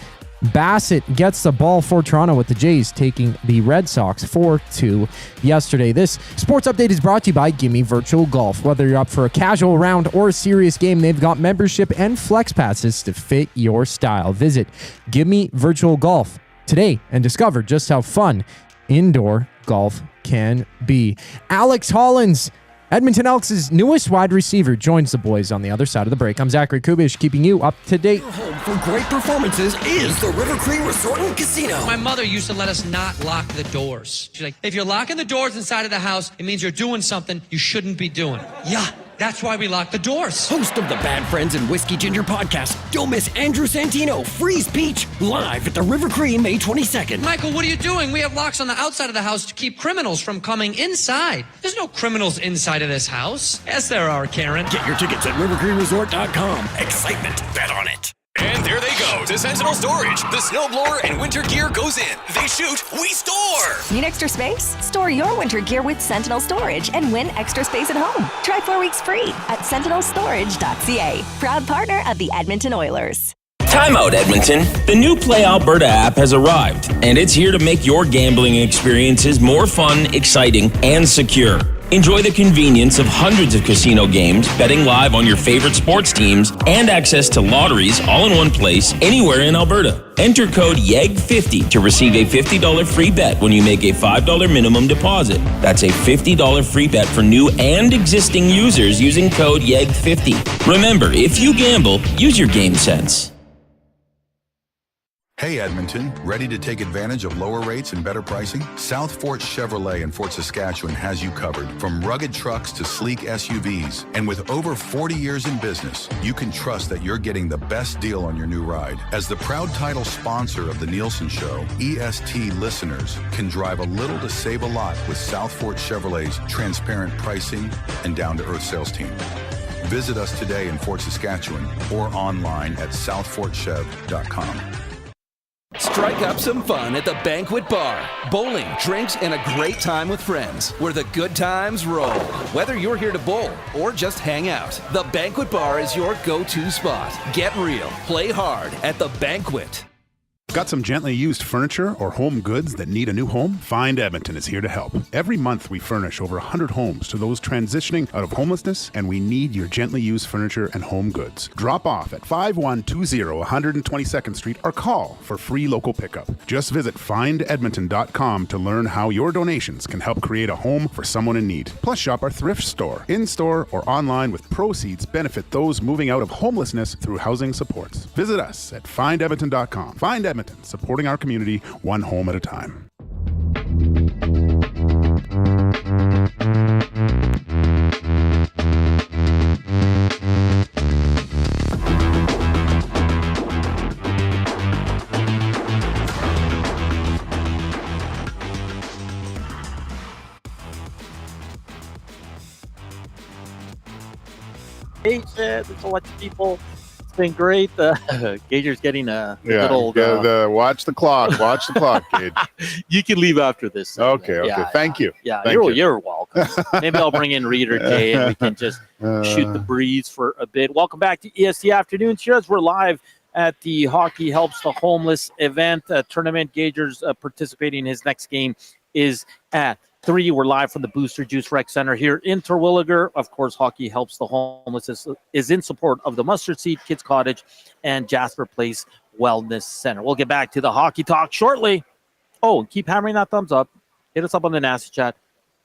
Bassett gets the ball for Toronto with the Jays taking the Red Sox 4-2 yesterday. This sports update is brought to you by Gimme Virtual Golf. Whether you're up for a casual round or a serious game, they've got membership and flex passes to fit your style. Visit Gimme Virtual Golf today and discover just how fun indoor golf can be. Alex Holland, Edmonton Elks' newest wide receiver, joins the boys on the other side of the break. I'm Zachary Kubusch, keeping you up to date. Your home for great performances is the River Cree Resort and Casino. My mother used to let us not lock the doors. She's like, if you're locking the doors inside of the house, it means you're doing something you shouldn't be doing. Yeah, that's why we lock the doors. Host of the Bad Friends and Whiskey Ginger podcast, don't miss Andrew Santino, Freeze Peach, live at the River Cree May 22nd. Michael, what are you doing? We have locks on the outside of the house to keep criminals from coming inside. There's no criminals inside of this house. Yes, there are, Karen. Get your tickets at rivercreeresort.com. Excitement, bet on it. And there they go to Sentinel Storage. The snowblower and winter gear goes in. They shoot, we store. Need extra space? Store your winter gear with Sentinel Storage and win extra space at home. Try 4 weeks free at sentinelstorage.ca. Proud partner of the Edmonton Oilers. Time out, Edmonton. The new Play Alberta app has arrived, and it's here to make your gambling experiences more fun, exciting, and secure. Enjoy the convenience of hundreds of casino games, betting live on your favorite sports teams, and access to lotteries all in one place, anywhere in Alberta. Enter code YEG50 to receive a $50 free bet when you make a $5 minimum deposit. That's a $50 free bet for new and existing users using code YEG50. Remember, if you gamble, use your game sense. Hey Edmonton, ready to take advantage of lower rates and better pricing? South Fort Chevrolet in Fort Saskatchewan has you covered. From rugged trucks to sleek SUVs. And with over 40 years in business, you can trust that you're getting the best deal on your new ride. As the proud title sponsor of the Nielsen Show, EST listeners can drive a little to save a lot with South Fort Chevrolet's transparent pricing and down-to-earth sales team. Visit us today in Fort Saskatchewan or online at southfortchev.com. Strike up some fun at the Banquet Bar. Bowling, drinks, and a great time with friends where the good times roll. Whether you're here to bowl or just hang out, the Banquet Bar is your go-to spot. Get real, play hard at the Banquet. Got some gently used furniture or home goods that need a new home? Find Edmonton is here to help. Every month we furnish over 100 homes to those transitioning out of homelessness, and we need your gently used furniture and home goods. Drop off at 5120 122nd Street or call for free local pickup. Just visit findedmonton.com to learn how your donations can help create a home for someone in need. Plus shop our thrift store, in-store or online, with proceeds benefit those moving out of homelessness through housing supports. Visit us at findedmonton.com. Find Edmonton, supporting our community one home at a time. Hey, there's a lot of people. Been great. Gager's getting a little. Watch the clock. Watch the clock, Gage. You can leave after this. Okay. Yeah, Thank you. Yeah, Thank you're welcome. Maybe I'll bring in Reader K and we can just shoot the breeze for a bit. Welcome back to EST Afternoon Cheers. We're live at the Hockey Helps the Homeless event tournament. Gager's participating. His next game is at 3. We're live from the Booster Juice Rec Center here in Terwillegar. Of course, Hockey Helps the Homeless is in support of the Mustard Seed, Kids Cottage, and Jasper Place Wellness Center. We'll get back to the hockey talk shortly. Oh, keep hammering that thumbs up. Hit us up on the Nasty Chat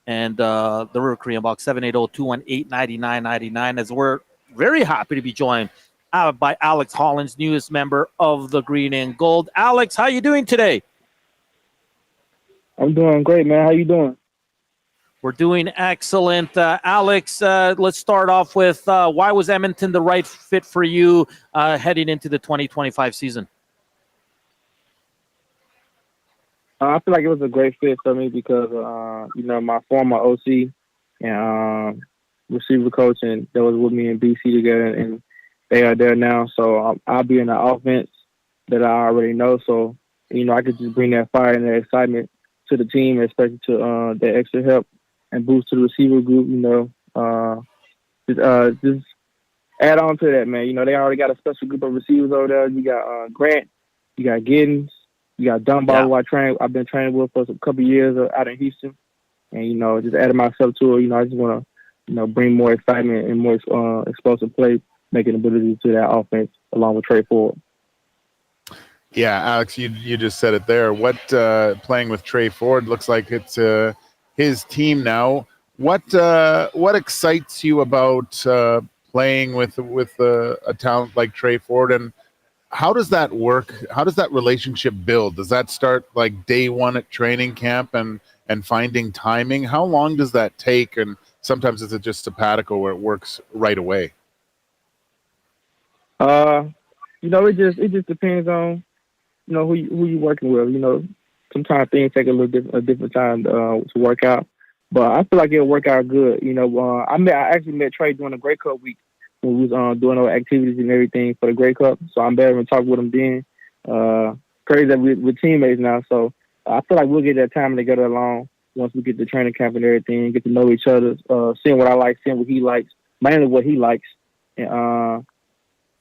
and the River Korean Box 780-218-9999, as we're very happy to be joined by Alex Holland, newest member of the Green and Gold. Alex, how you doing today? I'm doing great, man. How you doing? We're doing excellent. Alex, let's start off with why was Edmonton the right fit for you heading into the 2025 season? I feel like it was a great fit for me because, my former OC and receiver coach, and that was with me in BC together, and they are there now. So I'll be in the offense that I already know. So, I could just bring that fire and that excitement to the team, especially to the extra help and boost to the receiver group, just add on to that, man. They already got a special group of receivers over there. You got Grant, you got Giddens, you got Dunbar, who I've been training with for a couple of years out in Houston. And, just adding myself to it, I just want to, bring more excitement and more explosive play, making ability to that offense along with Trey Ford. Yeah, Alex, you just said it there. What playing with Trey Ford looks like it's his team now. What excites you about playing with a talent like Trey Ford, and how does that work? How does that relationship build? Does that start like day one at training camp and finding timing? How long does that take? And sometimes is it just sabbatical where it works right away? It just depends on who you're working with. Sometimes things take a different time to work out, but I feel like it'll work out good. I actually met Trey during the Grey Cup week when we was doing our activities and everything for the Grey Cup. So I'm better and talk with him then. Crazy that we're teammates now, so I feel like we'll get that time together along once we get to training camp and everything, get to know each other, seeing what I like, seeing what he likes, mainly what he likes,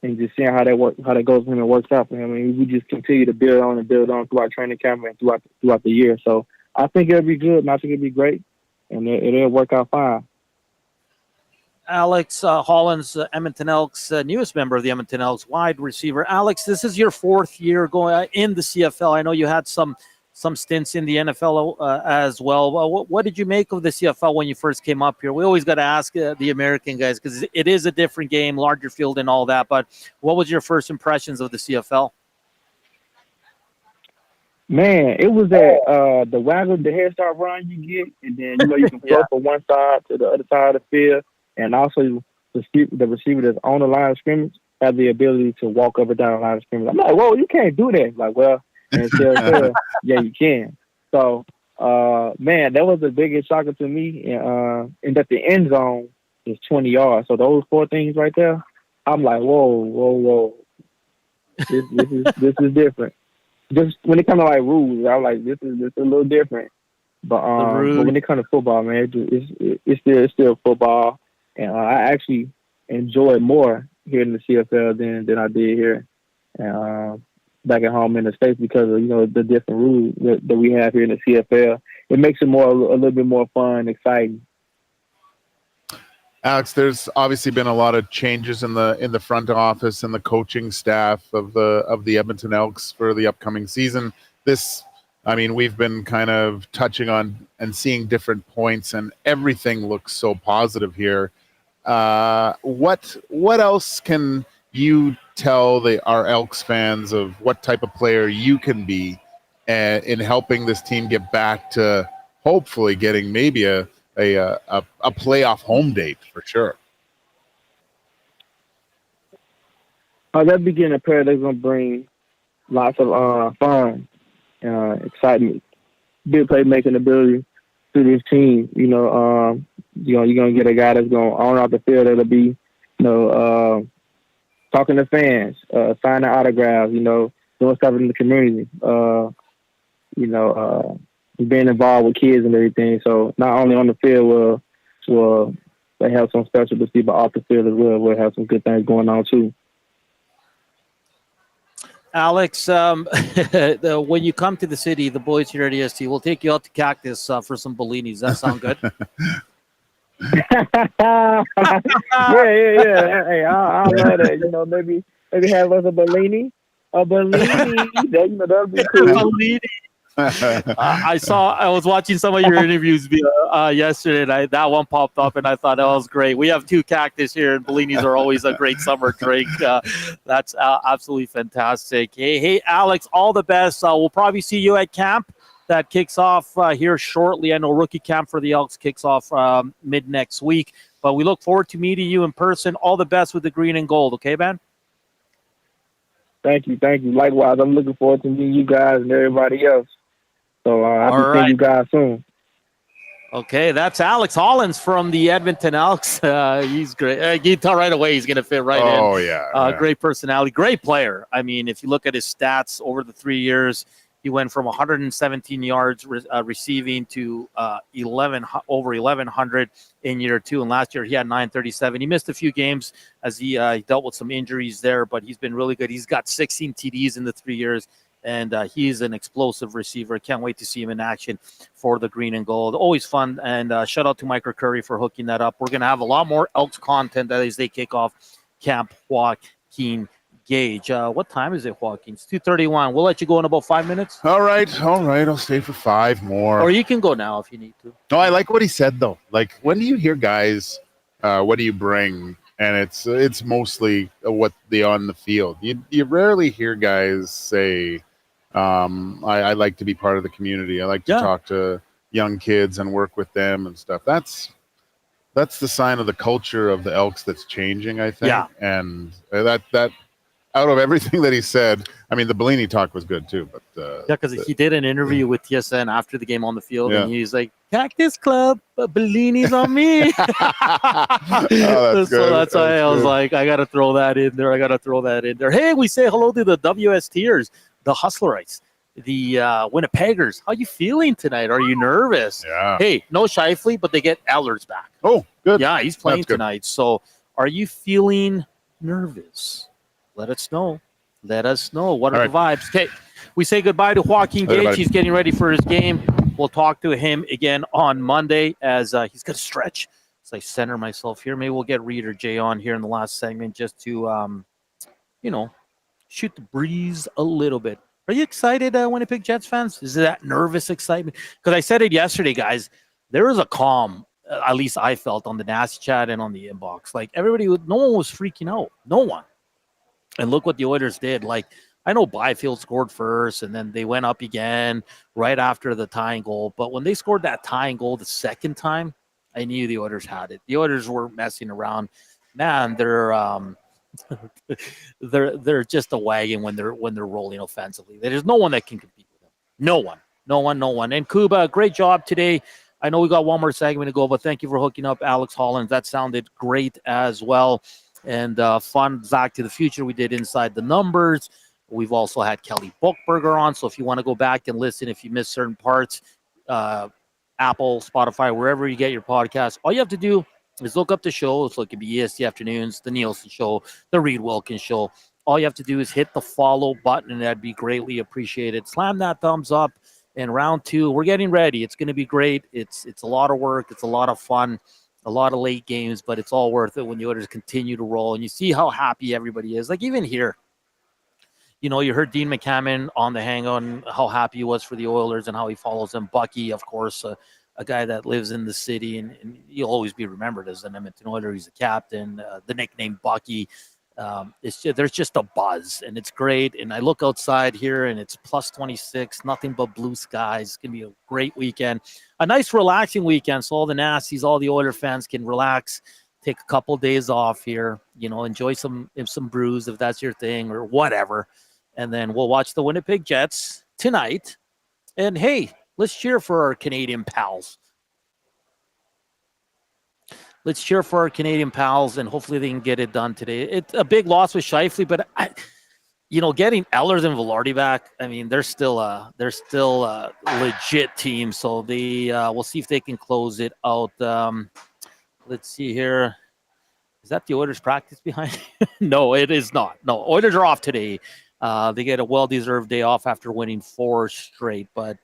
and just seeing how that goes for him and works out for him. And we just continue to build on throughout training camp and throughout the year. So I think it'll be good, and I think it'll be great, and it'll work out fine. Alex Hollins, Edmonton Elks, newest member of the Edmonton Elks, wide receiver. Alex, this is your 4th year going in the CFL. I know you had some stints in the NFL as well. What did you make of the CFL when you first came up here? We always got to ask the American guys because it is a different game, larger field and all that. But what was your first impressions of the CFL? Man, it was that the waggle, the head start run you get, and then you can throw from one side to the other side of the field, and also the receiver that's on the line of scrimmage have the ability to walk up and down the line of scrimmage. I'm like, whoa, you can't do that. Like, well, and it says, yeah, you can. So, man, that was the biggest shocker to me, and that the end zone is 20 yards. So those 4 things right there, I'm like, whoa. This is different. Just when it comes to like rules, I'm like, this is a little different. But when it comes to football, man, it's still football, and I actually enjoy it more here in the CFL than I did here back at home in the States because of the different rules that we have here in the CFL. It makes it a little bit more fun, exciting. Alex, there's obviously been a lot of changes in the front office and the coaching staff of the Edmonton Elks for the upcoming season. We've been kind of touching on and seeing different points, and everything looks so positive here. What else can you tell our Elks fans of what type of player you can be in helping this team get back to hopefully getting maybe a playoff home date for sure? That beginning of player that's going to bring lots of fun, excitement, big playmaking ability to this team. You're going to get a guy that's going to own out the field. That'll be, talking to fans, signing autographs, doing stuff in the community, being involved with kids and everything. So not only on the field will they have some special to see, but off the field as well, we'll have some good things going on too. Alex, when you come to the city, the boys here at EST will take you out to Cactus for some bellinis. Does that sound good? yeah. Hey, I love that. Maybe have us a bellini. That'd be cool. I was watching some of your interviews yesterday, and that one popped up, and I thought that was great. We have 2 Cactus here, and bellinis are always a great summer drink. That's absolutely fantastic. Hey, Alex, all the best. We'll probably see you at camp. That kicks off here shortly. I know rookie camp for the Elks kicks off mid next week, but we look forward to meeting you in person. All the best with the green and gold. Okay, man? Thank you. Likewise, I'm looking forward to meeting you guys and everybody else. So I'll see you guys soon. Okay, that's Alex Holland from the Edmonton Elks. He's great. You can tell right away he's going to fit right in. Oh, yeah. Great personality. Great player. I mean, if you look at his stats over the 3 years, he went from 117 yards receiving to over 1,100 in year 2. And last year he had 937. He missed a few games as he dealt with some injuries there, but he's been really good. He's got 16 TDs in the 3 years, and he's an explosive receiver. Can't wait to see him in action for the green and gold. Always fun. And shout out to Mike Curry for hooking that up. We're going to have a lot more Elks content as they kick off Camp Joaquin Gage. What time is it, Joaquin? It's 2:31. We'll let you go in about 5 minutes. All right. I'll stay for 5 more. Or you can go now if you need to. No, I like what he said, though. Like, when do you hear guys, what do you bring? And it's mostly what they on the field. You rarely hear guys say, I like to be part of the community. I like to talk to young kids and work with them and stuff. That's the sign of the culture of the Elks that's changing, I think. Yeah. And that out of everything that he said, I mean, the Bellini talk was good too. But because he did an interview with TSN after the game on the field, and he's like, "Cactus Club, Bellini's on me." So that's why I was like, I got to throw that in there. Hey, we say hello to the WSTers, the Hustlerites, the Winnipeggers. How you feeling tonight? Are you nervous? Yeah. Hey, no Shifley, but they get Ehlers back. Oh, good. Yeah, he's playing tonight. So are you feeling nervous? Let us know. What are the vibes? Okay, we say goodbye to Joaquin Gage. He's getting ready for his game. We'll talk to him again on Monday as he's going to stretch. As I center myself here, maybe we'll get Reed or Jay on here in the last segment just to, shoot the breeze a little bit. Are you excited, Winnipeg Jets fans? Is that nervous excitement? Because I said it yesterday, guys. There was a calm, at least I felt, on the Nasty Chat and on the inbox. Like, no one was freaking out. No one. And look what the Oilers did. Like, I know Byfield scored first, and then they went up again right after the tying goal. But when they scored that tying goal the second time, I knew the Oilers had it. The Oilers were messing around. Man, they're just a wagon when they're rolling offensively. There's no one that can compete with them. No one. And Koob, great job today. I know we got one more segment to go, but thank you for hooking up Alex Holland. That sounded great as well. And fun Back to the Future we did Inside the Numbers. We've also had Kelly Buchberger on, so if you want to go back and listen, if you missed certain parts, Apple, Spotify, wherever you get your podcast, all you have to do is look up the show. So it could be EST Afternoons, the Nielsen Show, the Reed Wilkins Show. All you have to do is hit the follow button, and that'd be greatly appreciated. Slam that thumbs up. And round 2, we're getting ready. It's going to be great. It's a lot of work. It's a lot of fun, a lot of late games, but it's all worth it when the Oilers continue to roll. And you see how happy everybody is. Like even here, you heard Dean McCammon on the hang on how happy he was for the Oilers and how he follows them. Bucky, of course, a guy that lives in the city, and he'll always be remembered as an Edmonton Oiler. He's a captain. The nickname Bucky. There's just a buzz, and it's great. And I look outside here, and it's plus 26, nothing but blue skies. It's going to be a great weekend, a nice relaxing weekend. So all the Nasties, all the Oiler fans can relax, take a couple of days off here, enjoy some brews if that's your thing or whatever. And then we'll watch the Winnipeg Jets tonight. And hey, let's cheer for our Canadian pals. Let's cheer for our Canadian pals, and hopefully they can get it done today. It's a big loss with Scheifele, but getting Ehlers and Velarde back, I mean, they're still a legit team. So we'll see if they can close it out. Let's see here. Is that the Oilers practice behind? No, it is not. No, Oilers are off today. They get a well-deserved day off after winning 4 straight, but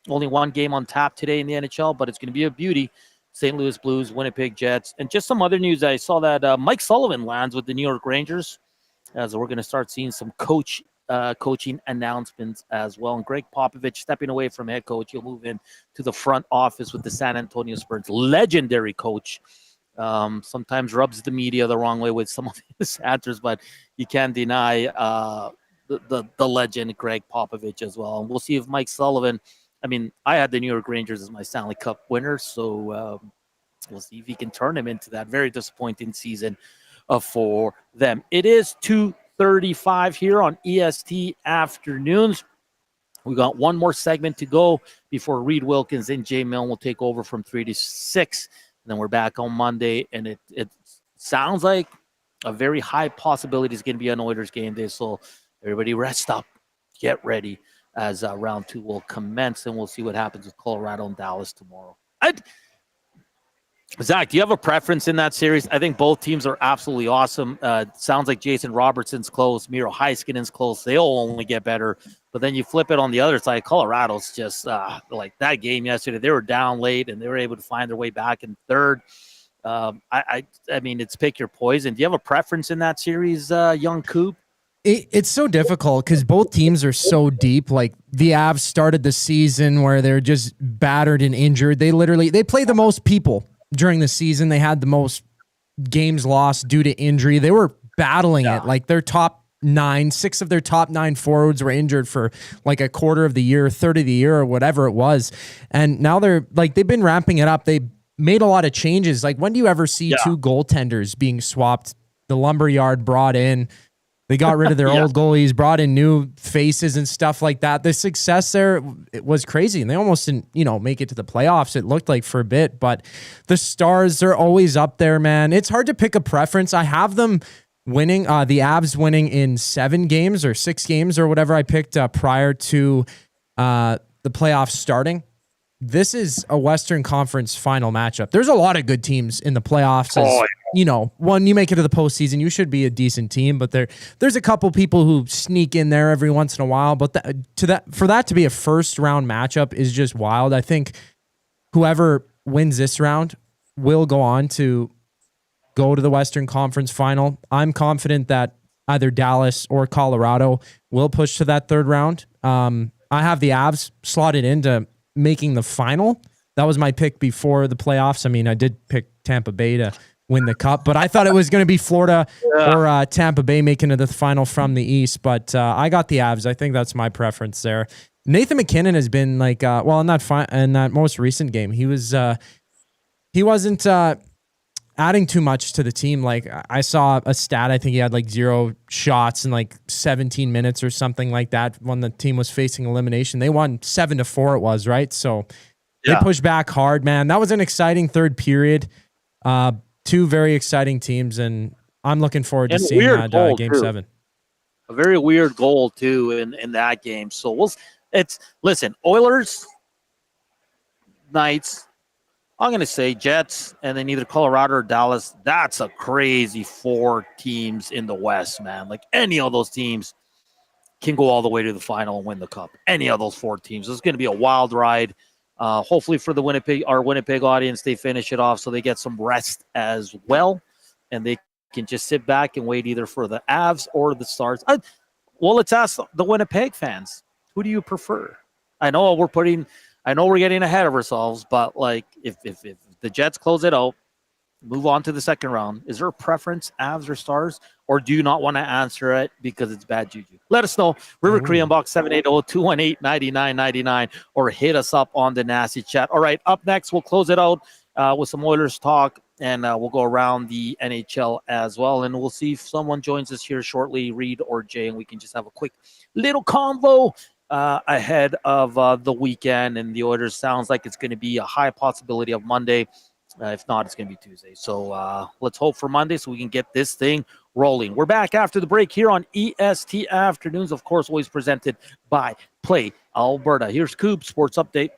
only one game on tap today in the NHL, but it's going to be a beauty. St. Louis Blues, Winnipeg Jets, and just some other news. I saw that Mike Sullivan lands with the New York Rangers, as we're going to start seeing some coaching announcements as well. And Greg Popovich stepping away from head coach. He'll move in to the front office with the San Antonio Spurs. Legendary coach. Sometimes rubs the media the wrong way with some of his answers, but you can't deny the legend Greg Popovich as well. And we'll see if Mike Sullivan. I mean, I had the New York Rangers as my Stanley Cup winner, so we'll see if he can turn them into that. Very disappointing season for them. It is 2:35 here on EST Afternoons. We got one more segment to go before Reed Wilkins and Jay Milne will take over from 3 to 6. And then we're back on Monday, and it sounds like a very high possibility is going to be an Oilers game day. So everybody rest up, get ready, as round 2 will commence, and we'll see what happens with Colorado and Dallas tomorrow. Zach, do you have a preference in that series? I think both teams are absolutely awesome. Sounds like Jason Robertson's close, Miro Heiskanen's close. They'll only get better. But then you flip it on the other side. Colorado's just like that game yesterday. They were down late, and they were able to find their way back in third. I mean, it's pick your poison. Do you have a preference in that series, young Koob? It's so difficult because both teams are so deep. Like the Avs started the season where they're just battered and injured. They played the most people during the season. They had the most games lost due to injury. They were battling it. Like their top 6 of their top 9 forwards were injured for like a quarter of the year, third of the year, or whatever it was. And now they've been ramping it up. They made a lot of changes. Like when do you ever see 2 goaltenders being swapped? The lumberyard brought in. They got rid of their old goalies, brought in new faces and stuff like that. The success there, it was crazy. And they almost didn't, make it to the playoffs, it looked like, for a bit. But the Stars, they're always up there, man. It's hard to pick a preference. I have them winning, the Avs winning in 7 games or 6 games or whatever I picked prior to the playoffs starting. This is a Western Conference final matchup. There's a lot of good teams in the playoffs. When you make it to the postseason, you should be a decent team, but there's a couple people who sneak in there every once in a while. But for that to be a first round matchup is just wild. I think whoever wins this round will go on to go to the Western Conference final. I'm confident that either Dallas or Colorado will push to that third round. I have the Avs slotted into making the final. That was my pick before the playoffs. I mean, I did pick Tampa Bay to win the cup. But I thought it was going to be Florida or Tampa Bay making it to the final from the East. But I got the Avs. I think that's my preference there. Nathan McKinnon has been like, in that most recent game, he wasn't adding too much to the team. Like I saw a stat, I think he had like 0 shots in like 17 minutes or something like that when the team was facing elimination. They won 7-4 it was, right? So they pushed back hard, man. That was an exciting third period. 2 very exciting teams, and I'm looking forward to seeing that game 7. A very weird goal too in that game. So listen, Oilers, Knights, I'm going to say Jets, and then either Colorado or Dallas. That's a crazy 4 teams in the West, man. Like any of those teams can go all the way to the final and win the cup. Any of those 4 teams. It's going to be a wild ride. Hopefully for the Winnipeg audience, they finish it off so they get some rest as well, and they can just sit back and wait either for the Avs or the Stars. Well, let's ask the Winnipeg fans. Who do you prefer? I know we're getting ahead of ourselves, but like if the Jets close it out, move on to the second round, is there a preference, Avs or Stars, or do you not want to answer it because it's bad juju? Let us know. River Korean Box 780-218-9999, or hit us up on the Nasty Chat. All right, up next, we'll close it out with some Oilers talk, and we'll go around the NHL as well, and we'll see if someone joins us here shortly, Reed or Jay, and we can just have a quick little convo ahead of the weekend. And the Oilers sounds like it's going to be a high possibility of Monday. If not, it's going to be Tuesday. So let's hope for Monday so we can get this thing rolling. We're back after the break here on EST Afternoons, of course, always presented by Play Alberta. Here's Koob Sports Update.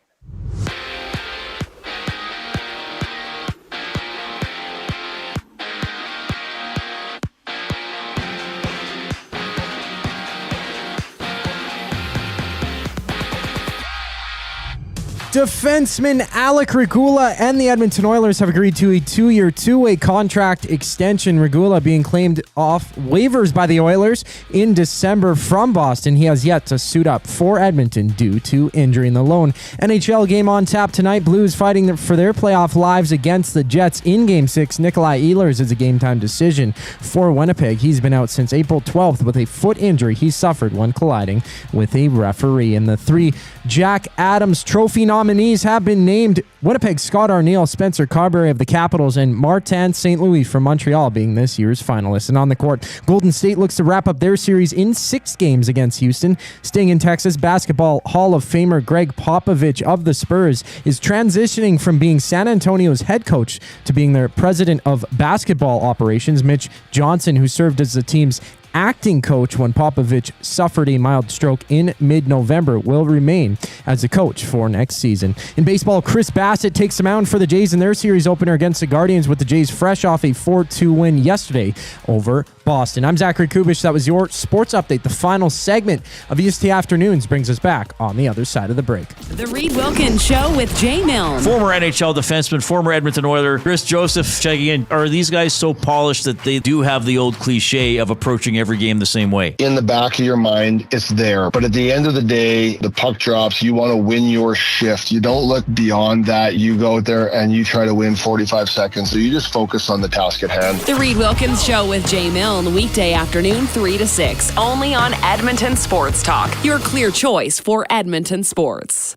Defenseman Alec Regula and the Edmonton Oilers have agreed to a 2-year, 2-way contract extension. Regula being claimed off waivers by the Oilers in December from Boston. He has yet to suit up for Edmonton due to injury in the lone. NHL game on tap tonight. Blues fighting for their playoff lives against the Jets in Game 6. Nikolai Ehlers is a game-time decision for Winnipeg. He's been out since April 12th with a foot injury he suffered when colliding with a referee. And the 3 Jack Adams Trophy nominees have been named: Winnipeg Scott Arniel, Spencer Carberry of the Capitals, and Martin St. Louis from Montreal being this year's finalists. And on the court, Golden State looks to wrap up their series in 6 games against Houston. Staying in Texas, Basketball Hall of Famer Greg Popovich of the Spurs is transitioning from being San Antonio's head coach to being their president of basketball operations. Mitch Johnson, who served as the team's acting coach when Popovich suffered a mild stroke in mid-November, will remain as a coach for next season. In baseball, Chris Bassett takes the mound for the Jays in their series opener against the Guardians, with the Jays fresh off a 4-2 win yesterday over Boston. I'm Zachary Kubusch. That was your sports update. The final segment of EST Afternoons brings us back on the other side of the break. The Reed Wilkins Show with Jay Milne. Former NHL defenseman, former Edmonton Oiler, Chris Joseph checking in. Are these guys so polished that they do have the old cliche of approaching every game the same way? In the back of your mind, it's there. But at the end of the day, the puck drops. You want to win your shift. You don't look beyond that. You go out there and you try to win 45 seconds. So you just focus on the task at hand. The Reed Wilkins Show with Jay Milne, weekday afternoon 3 to 6, only on Edmonton Sports Talk. Your clear choice for Edmonton sports.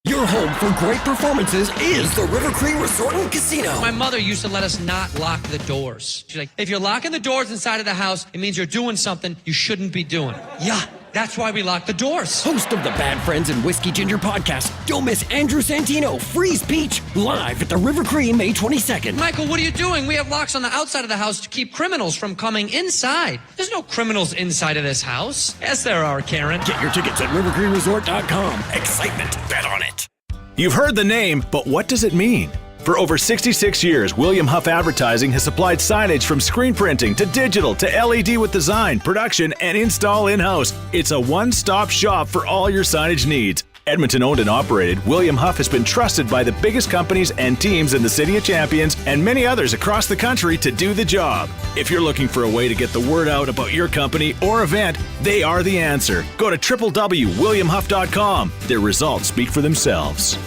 Your home for great performances is the River Cree Resort and Casino. My mother used to let us not lock the doors. She's like, if you're locking the doors inside of the house, it means you're doing something you shouldn't be doing. Yeah, that's why we lock the doors. Host of the Bad Friends and Whiskey Ginger podcast, don't miss Andrew Santino, Freeze Peach, live at the River Cree May 22nd. Michael, what are you doing? We have locks on the outside of the house to keep criminals from coming inside. There's no criminals inside of this house. Yes, there are, Karen. Get your tickets at rivercreeresort.com. Excitement, bet on it. You've heard the name, but what does it mean? For over 66 years, William Huff Advertising has supplied signage from screen printing to digital to LED with design, production, and install in-house. It's a one-stop shop for all your signage needs. Edmonton owned and operated, William Huff has been trusted by the biggest companies and teams in the City of Champions and many others across the country to do the job. If you're looking for a way to get the word out about your company or event, they are the answer. Go to www.williamhuff.com. Their results speak for themselves.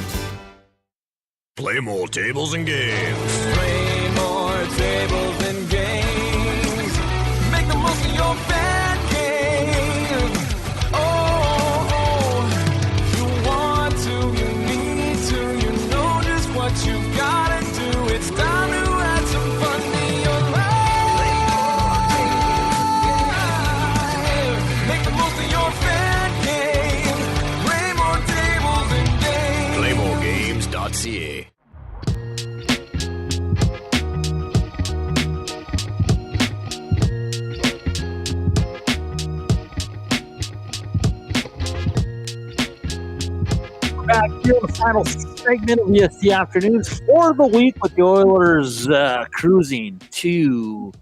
Play more tables and games. Play more tables, and games. Make the most of your fan game. Oh, you want to, you need to, you know just what you've gotta do. It's time to add some fun to your life. Make the most of your fan game. Play more tables and games. PlayMoreGames.ca. Back here in the final segment of EST Afternoons for the week with the Oilers cruising to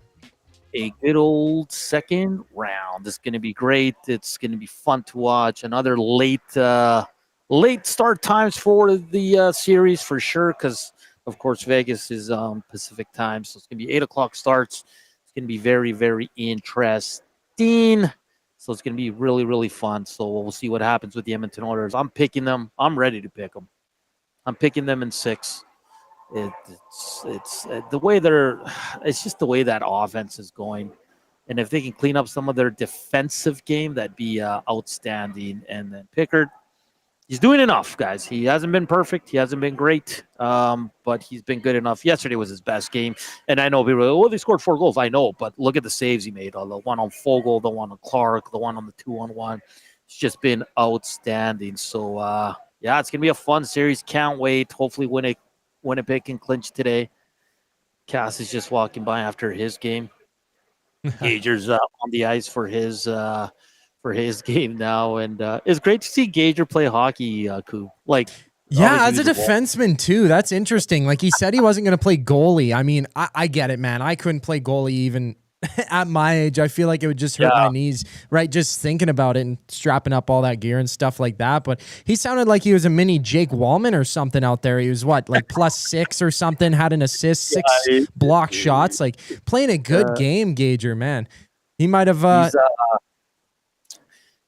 a good old second round. It's going to be great. It's going to be fun to watch. Another late start times for the series for sure, because of course Vegas is Pacific time, so it's going to be 8:00 starts. It's going to be very, very interesting. So it's going to be really, really fun. So we'll see what happens with the Edmonton Oilers. I'm picking them. I'm ready to pick them. I'm picking them in 6. It's the way it's just the way that offense is going. And if they can clean up some of their defensive game, that'd be outstanding. And then Pickard, he's doing enough, guys. He hasn't been perfect. He hasn't been great, but he's been good enough. Yesterday was his best game. And I know people are like, well, they scored 4 goals. I know, but look at the saves he made. The one on Fogle, the one on Clark, the one on the 2-on-1. It's just been outstanding. So, yeah, it's going to be a fun series. Can't wait. Hopefully Winnipeg can clinch today. Cass is just walking by after his game. Gager's on the ice for his game now, and it's great to see Gager play hockey, Koob. Yeah, as a defenseman too. That's interesting. Like, he said he wasn't going to play goalie. I mean, I get it, man. I couldn't play goalie even at my age. I feel like it would just hurt my knees, right? Just thinking about it and strapping up all that gear and stuff like that. But he sounded like he was a mini Jake Wallman or something out there. He was what, like +6 or something, had an assist, 6 block shots, like playing a good game, Gager, man. He might have...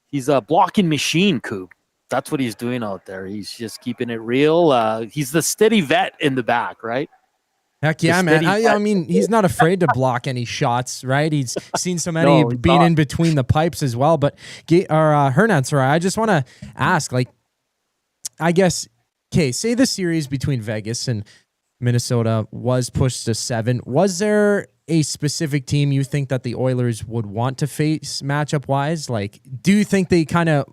He's a blocking machine, Koob. That's what he's doing out there. He's just keeping it real. He's the steady vet in the back, right? Heck yeah, man. I mean, he's not afraid to block any shots, right? He's seen so many being in between the pipes as well. But Hernan, sorry, I just want to ask, like, I guess, okay, say the series between Vegas and Minnesota was pushed to 7. Was there a specific team you think that the Oilers would want to face matchup-wise? Like, do you think they kind of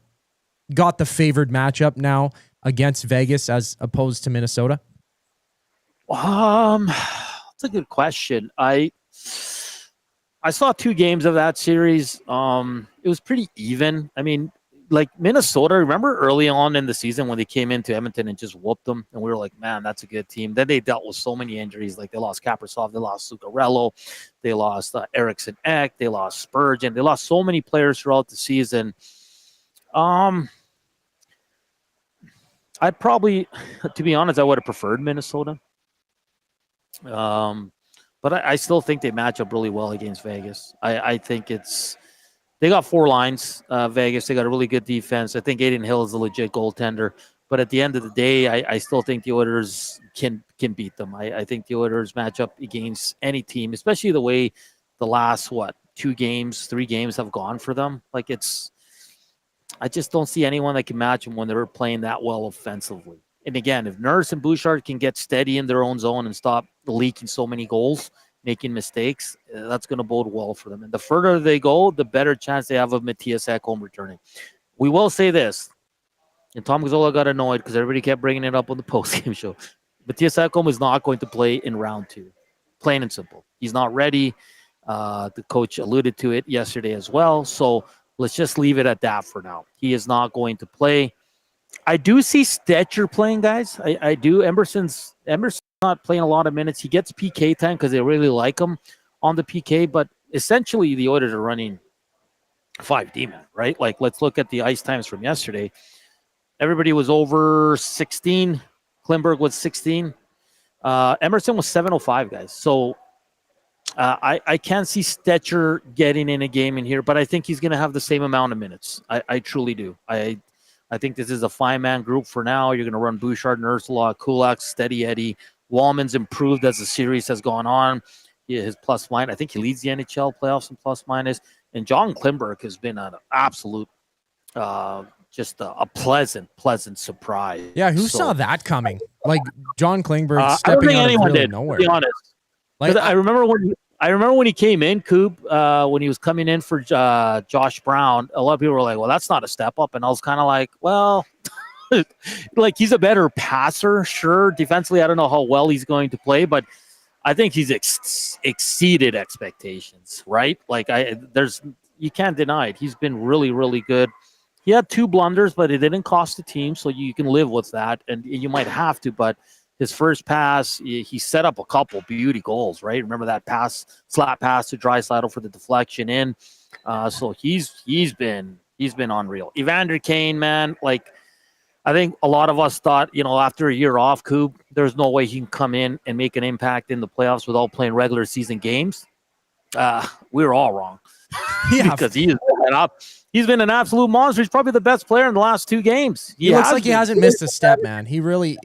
got the favored matchup now against Vegas as opposed to Minnesota? That's a good question. I saw 2 games of that series. It was pretty even. I mean, like Minnesota, remember early on in the season when they came into Edmonton and just whooped them, and we were like, man, that's a good team. Then they dealt with so many injuries. Like, they lost Kaprizov, they lost Zuccarello, they lost Eriksson Ek, they lost Spurgeon. They lost so many players throughout the season. I'd probably, to be honest, I would have preferred Minnesota. But I still think they match up really well against Vegas. I think they got 4 lines, Vegas. They got a really good defense. I think Aiden Hill is a legit goaltender. But at the end of the day, I still think the Oilers can beat them. I think the Oilers match up against any team, especially the way the last, 3 games have gone for them. Like, I just don't see anyone that can match them when they're playing that well offensively. And again, if Nurse and Bouchard can get steady in their own zone and stop leaking so many goals, making mistakes, that's going to bode well for them. And the further they go, the better chance they have of Matthias Ekholm returning. We will say this, and Tom Gazzola got annoyed because everybody kept bringing it up on the postgame show. Matthias Ekholm is not going to play in round 2. Plain and simple. He's not ready. The coach alluded to it yesterday as well. So let's just leave it at that for now. He is not going to play. I do see Stetcher playing, guys. I do. Emerson's not playing a lot of minutes. He gets PK time because they really like him on the PK, but essentially the Oilers are running 5D man, right? Like, let's look at the ice times from yesterday. Everybody was over 16. Klimberg was 16. Emerson was 7:05, guys. So I can't see Stetcher getting in a game in here, but I think he's going to have the same amount of minutes. I truly do. I think this is a 5-man group for now. You're going to run Bouchard, Ursula, Kulak, Steady Eddie. Wallman's improved as the series has gone on. his plus minus. I think he leads the NHL playoffs in plus minus. And John Klimberg has been an absolute, just a pleasant surprise. Yeah, who saw that coming? Like John Klingberg I don't stepping think out of anyone really did, nowhere. to be honest. Like, I remember when he came in, Koob, when he was coming in for Josh Brown. A lot of people were like, "Well, that's not a step up," and I was kind of like, "Well." Like he's a better passer, sure. Defensively, I don't know how well he's going to play, but I think he's exceeded expectations, right? Like you can't deny it. He's been really, really good. He had 2 blunders, but it didn't cost the team, so you can live with that, and you might have to. But his first pass, he set up a couple beauty goals, right? Remember that slap pass to Draisaitl for the deflection in. So he's been unreal. Evander Kane, man, like. I think a lot of us thought, after a year off, Koob, there's no way he can come in and make an impact in the playoffs without playing regular season games. We were all wrong. Yeah. Because he's been an absolute monster. He's probably the best player in the last 2 games. He looks like he hasn't missed a step, man. He really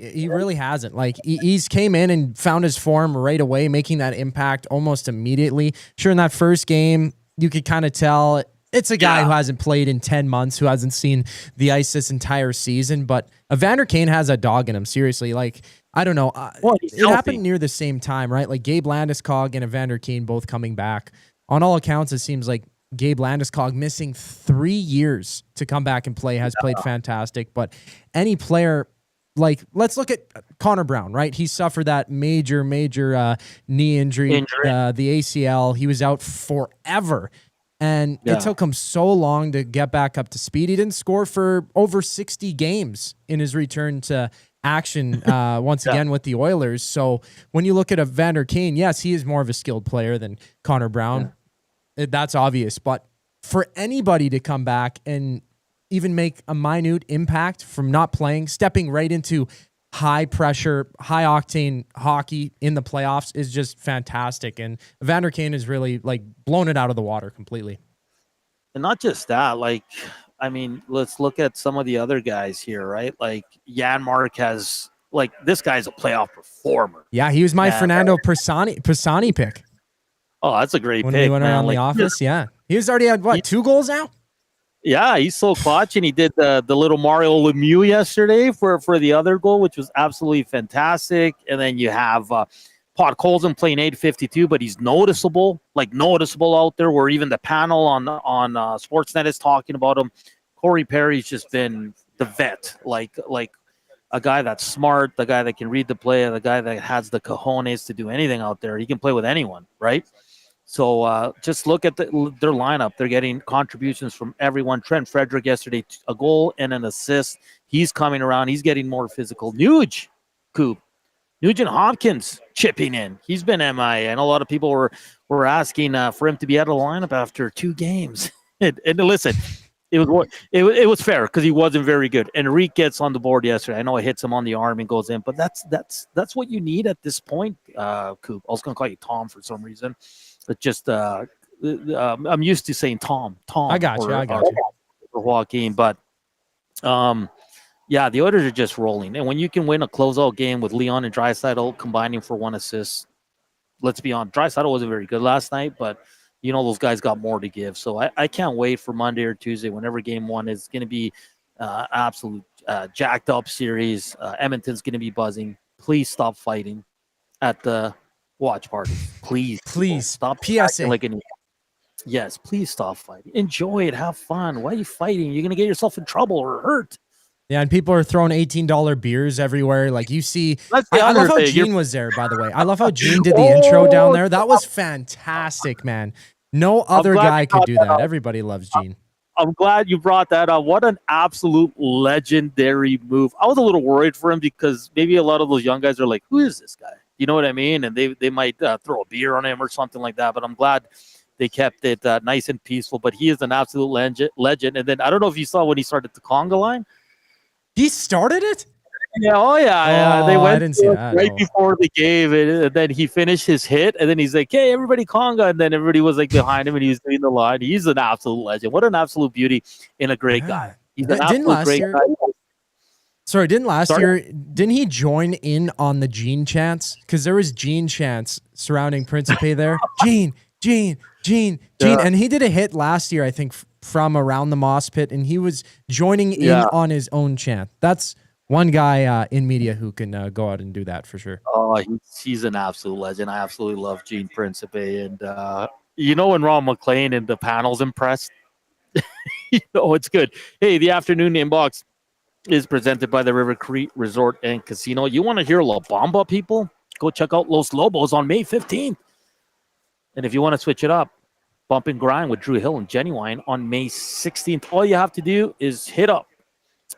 hasn't. Like he's came in and found his form right away, making that impact almost immediately. Sure, in that first game, you could kind of tell it's a guy who hasn't played in 10 months, who hasn't seen the ice this entire season. But Evander Kane has a dog in him, seriously. Like, I don't know. It happened near the same time, right? Like Gabe Landeskog and Evander Kane both coming back. On all accounts, it seems like Gabe Landeskog missing 3 years to come back and play has played fantastic. But any player, like, let's look at Connor Brown, right? He suffered that major knee injury. The ACL. He was out forever. And it took him so long to get back up to speed. He didn't score for over 60 games in his return to action once again with the Oilers. So when you look at Evander Kane, yes, he is more of a skilled player than Connor Brown. That's obvious. But for anybody to come back and even make a minute impact from not playing, stepping right into high pressure, high octane hockey in the playoffs is just fantastic. And Evander Kane has really blown it out of the water completely. And not just that, let's look at some of the other guys here, right? Like Janmark has, this guy's a playoff performer. Yeah, he was my Fernando Pisani pick. Oh, that's a great pick. When we went around the office, he was already had 2 goals now? Yeah, he's so clutch, and he did the little Mario Lemieux yesterday for the other goal, which was absolutely fantastic. And then you have Pod Colson playing 852, but he's noticeable out there, where even the panel on Sportsnet is talking about him. Corey Perry's just been the vet, like a guy that's smart, the guy that can read the play, the guy that has the cojones to do anything out there. He can play with anyone, right? So just look at their lineup. They're getting contributions from everyone. Trent Frederick yesterday, a goal and an assist. He's coming around. He's getting more physical. Nugent Hopkins chipping in. He's been MIA. And a lot of people were asking for him to be out of the lineup after 2 games. and listen, it was fair because he wasn't very good. Enrique gets on the board yesterday. I know it hits him on the arm and goes in, but that's what you need at this point, Koob. I was going to call you Tom for some reason. But just I'm used to saying Tom. I got you. Or Joaquin, but the Oilers are just rolling. And when you can win a closeout game with Leon and Draisaitl combining for 1 assist, let's be honest, Draisaitl wasn't very good last night, but those guys got more to give. So I can't wait for Monday or Tuesday, whenever game 1 is going to be absolute jacked up series. Edmonton's going to be buzzing. Please stop fighting at the watch party. Please stop. PSA. Yes, please stop fighting. Enjoy it. Have fun. Why are you fighting? You're going to get yourself in trouble or hurt. Yeah, and people are throwing $18 beers everywhere. Like you see, I love how Gene was there, by the way. I love how Gene did the intro down there. That was fantastic, man. No other guy could do that. Everybody loves Gene. I'm glad you brought that up. What an absolute legendary move. I was a little worried for him because maybe a lot of those young guys are like, who is this guy? You know what I mean? And they might throw a beer on him or something like that. But I'm glad they kept it nice and peaceful. But he is an absolute legend. And then I don't know if you saw when he started the conga line. He started it? Yeah. They went I didn't see that right before the game. And then he finished his hit. And then he's like, hey, everybody conga. And then everybody was behind him and he was doing the line. He's an absolute legend. What an absolute beauty and a great guy. He's an absolute great guy. Sorry, didn't he join in on the Gene chants? Because there was Gene chants surrounding Principe there. Gene. Yeah. And he did a hit last year, I think, from around the moss pit, and he was joining in on his own chant. That's one guy in media who can go out and do that for sure. Oh, he's an absolute legend. I absolutely love Gene Principe. And, when Ron McLean in the panel's impressed, it's good. Hey, the afternoon inbox is presented by the River Crete Resort and Casino. You want to hear La Bamba, people? Go check out Los Lobos on May 15th. And if you want to switch it up, Bump and Grind with Drew Hill and Genuine on May 16th. All you have to do is hit up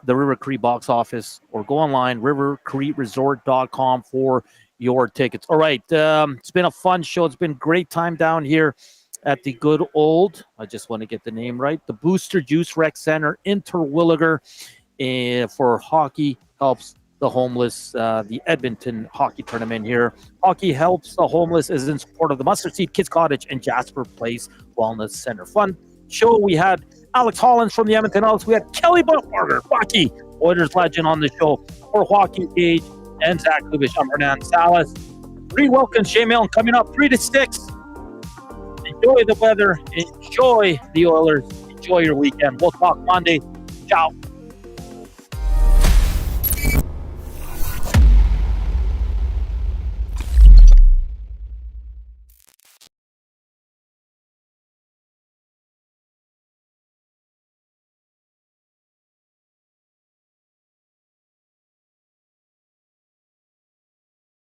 the River Crete box office or go online, rivercreteresort.com for your tickets. All right. It's been a fun show. It's been a great time down here at the good old, I just want to get the name right, the Booster Juice Rec Center in Terwillegar. For Hockey Helps the Homeless, the Edmonton Hockey Tournament here. Hockey Helps the Homeless is in support of the Mustard Seed Kids Cottage and Jasper Place Wellness Center. Fun show. We had Alex Holland from the Edmonton Elks. We had Kelly Buchberger, hockey Oilers legend, on the show. For Joaquin Gage and Zach Kubusch, I'm Hernan Salas. Wilkins, Shea Milne coming up 3 to 6. Enjoy the weather. Enjoy the Oilers. Enjoy your weekend. We'll talk Monday. Ciao.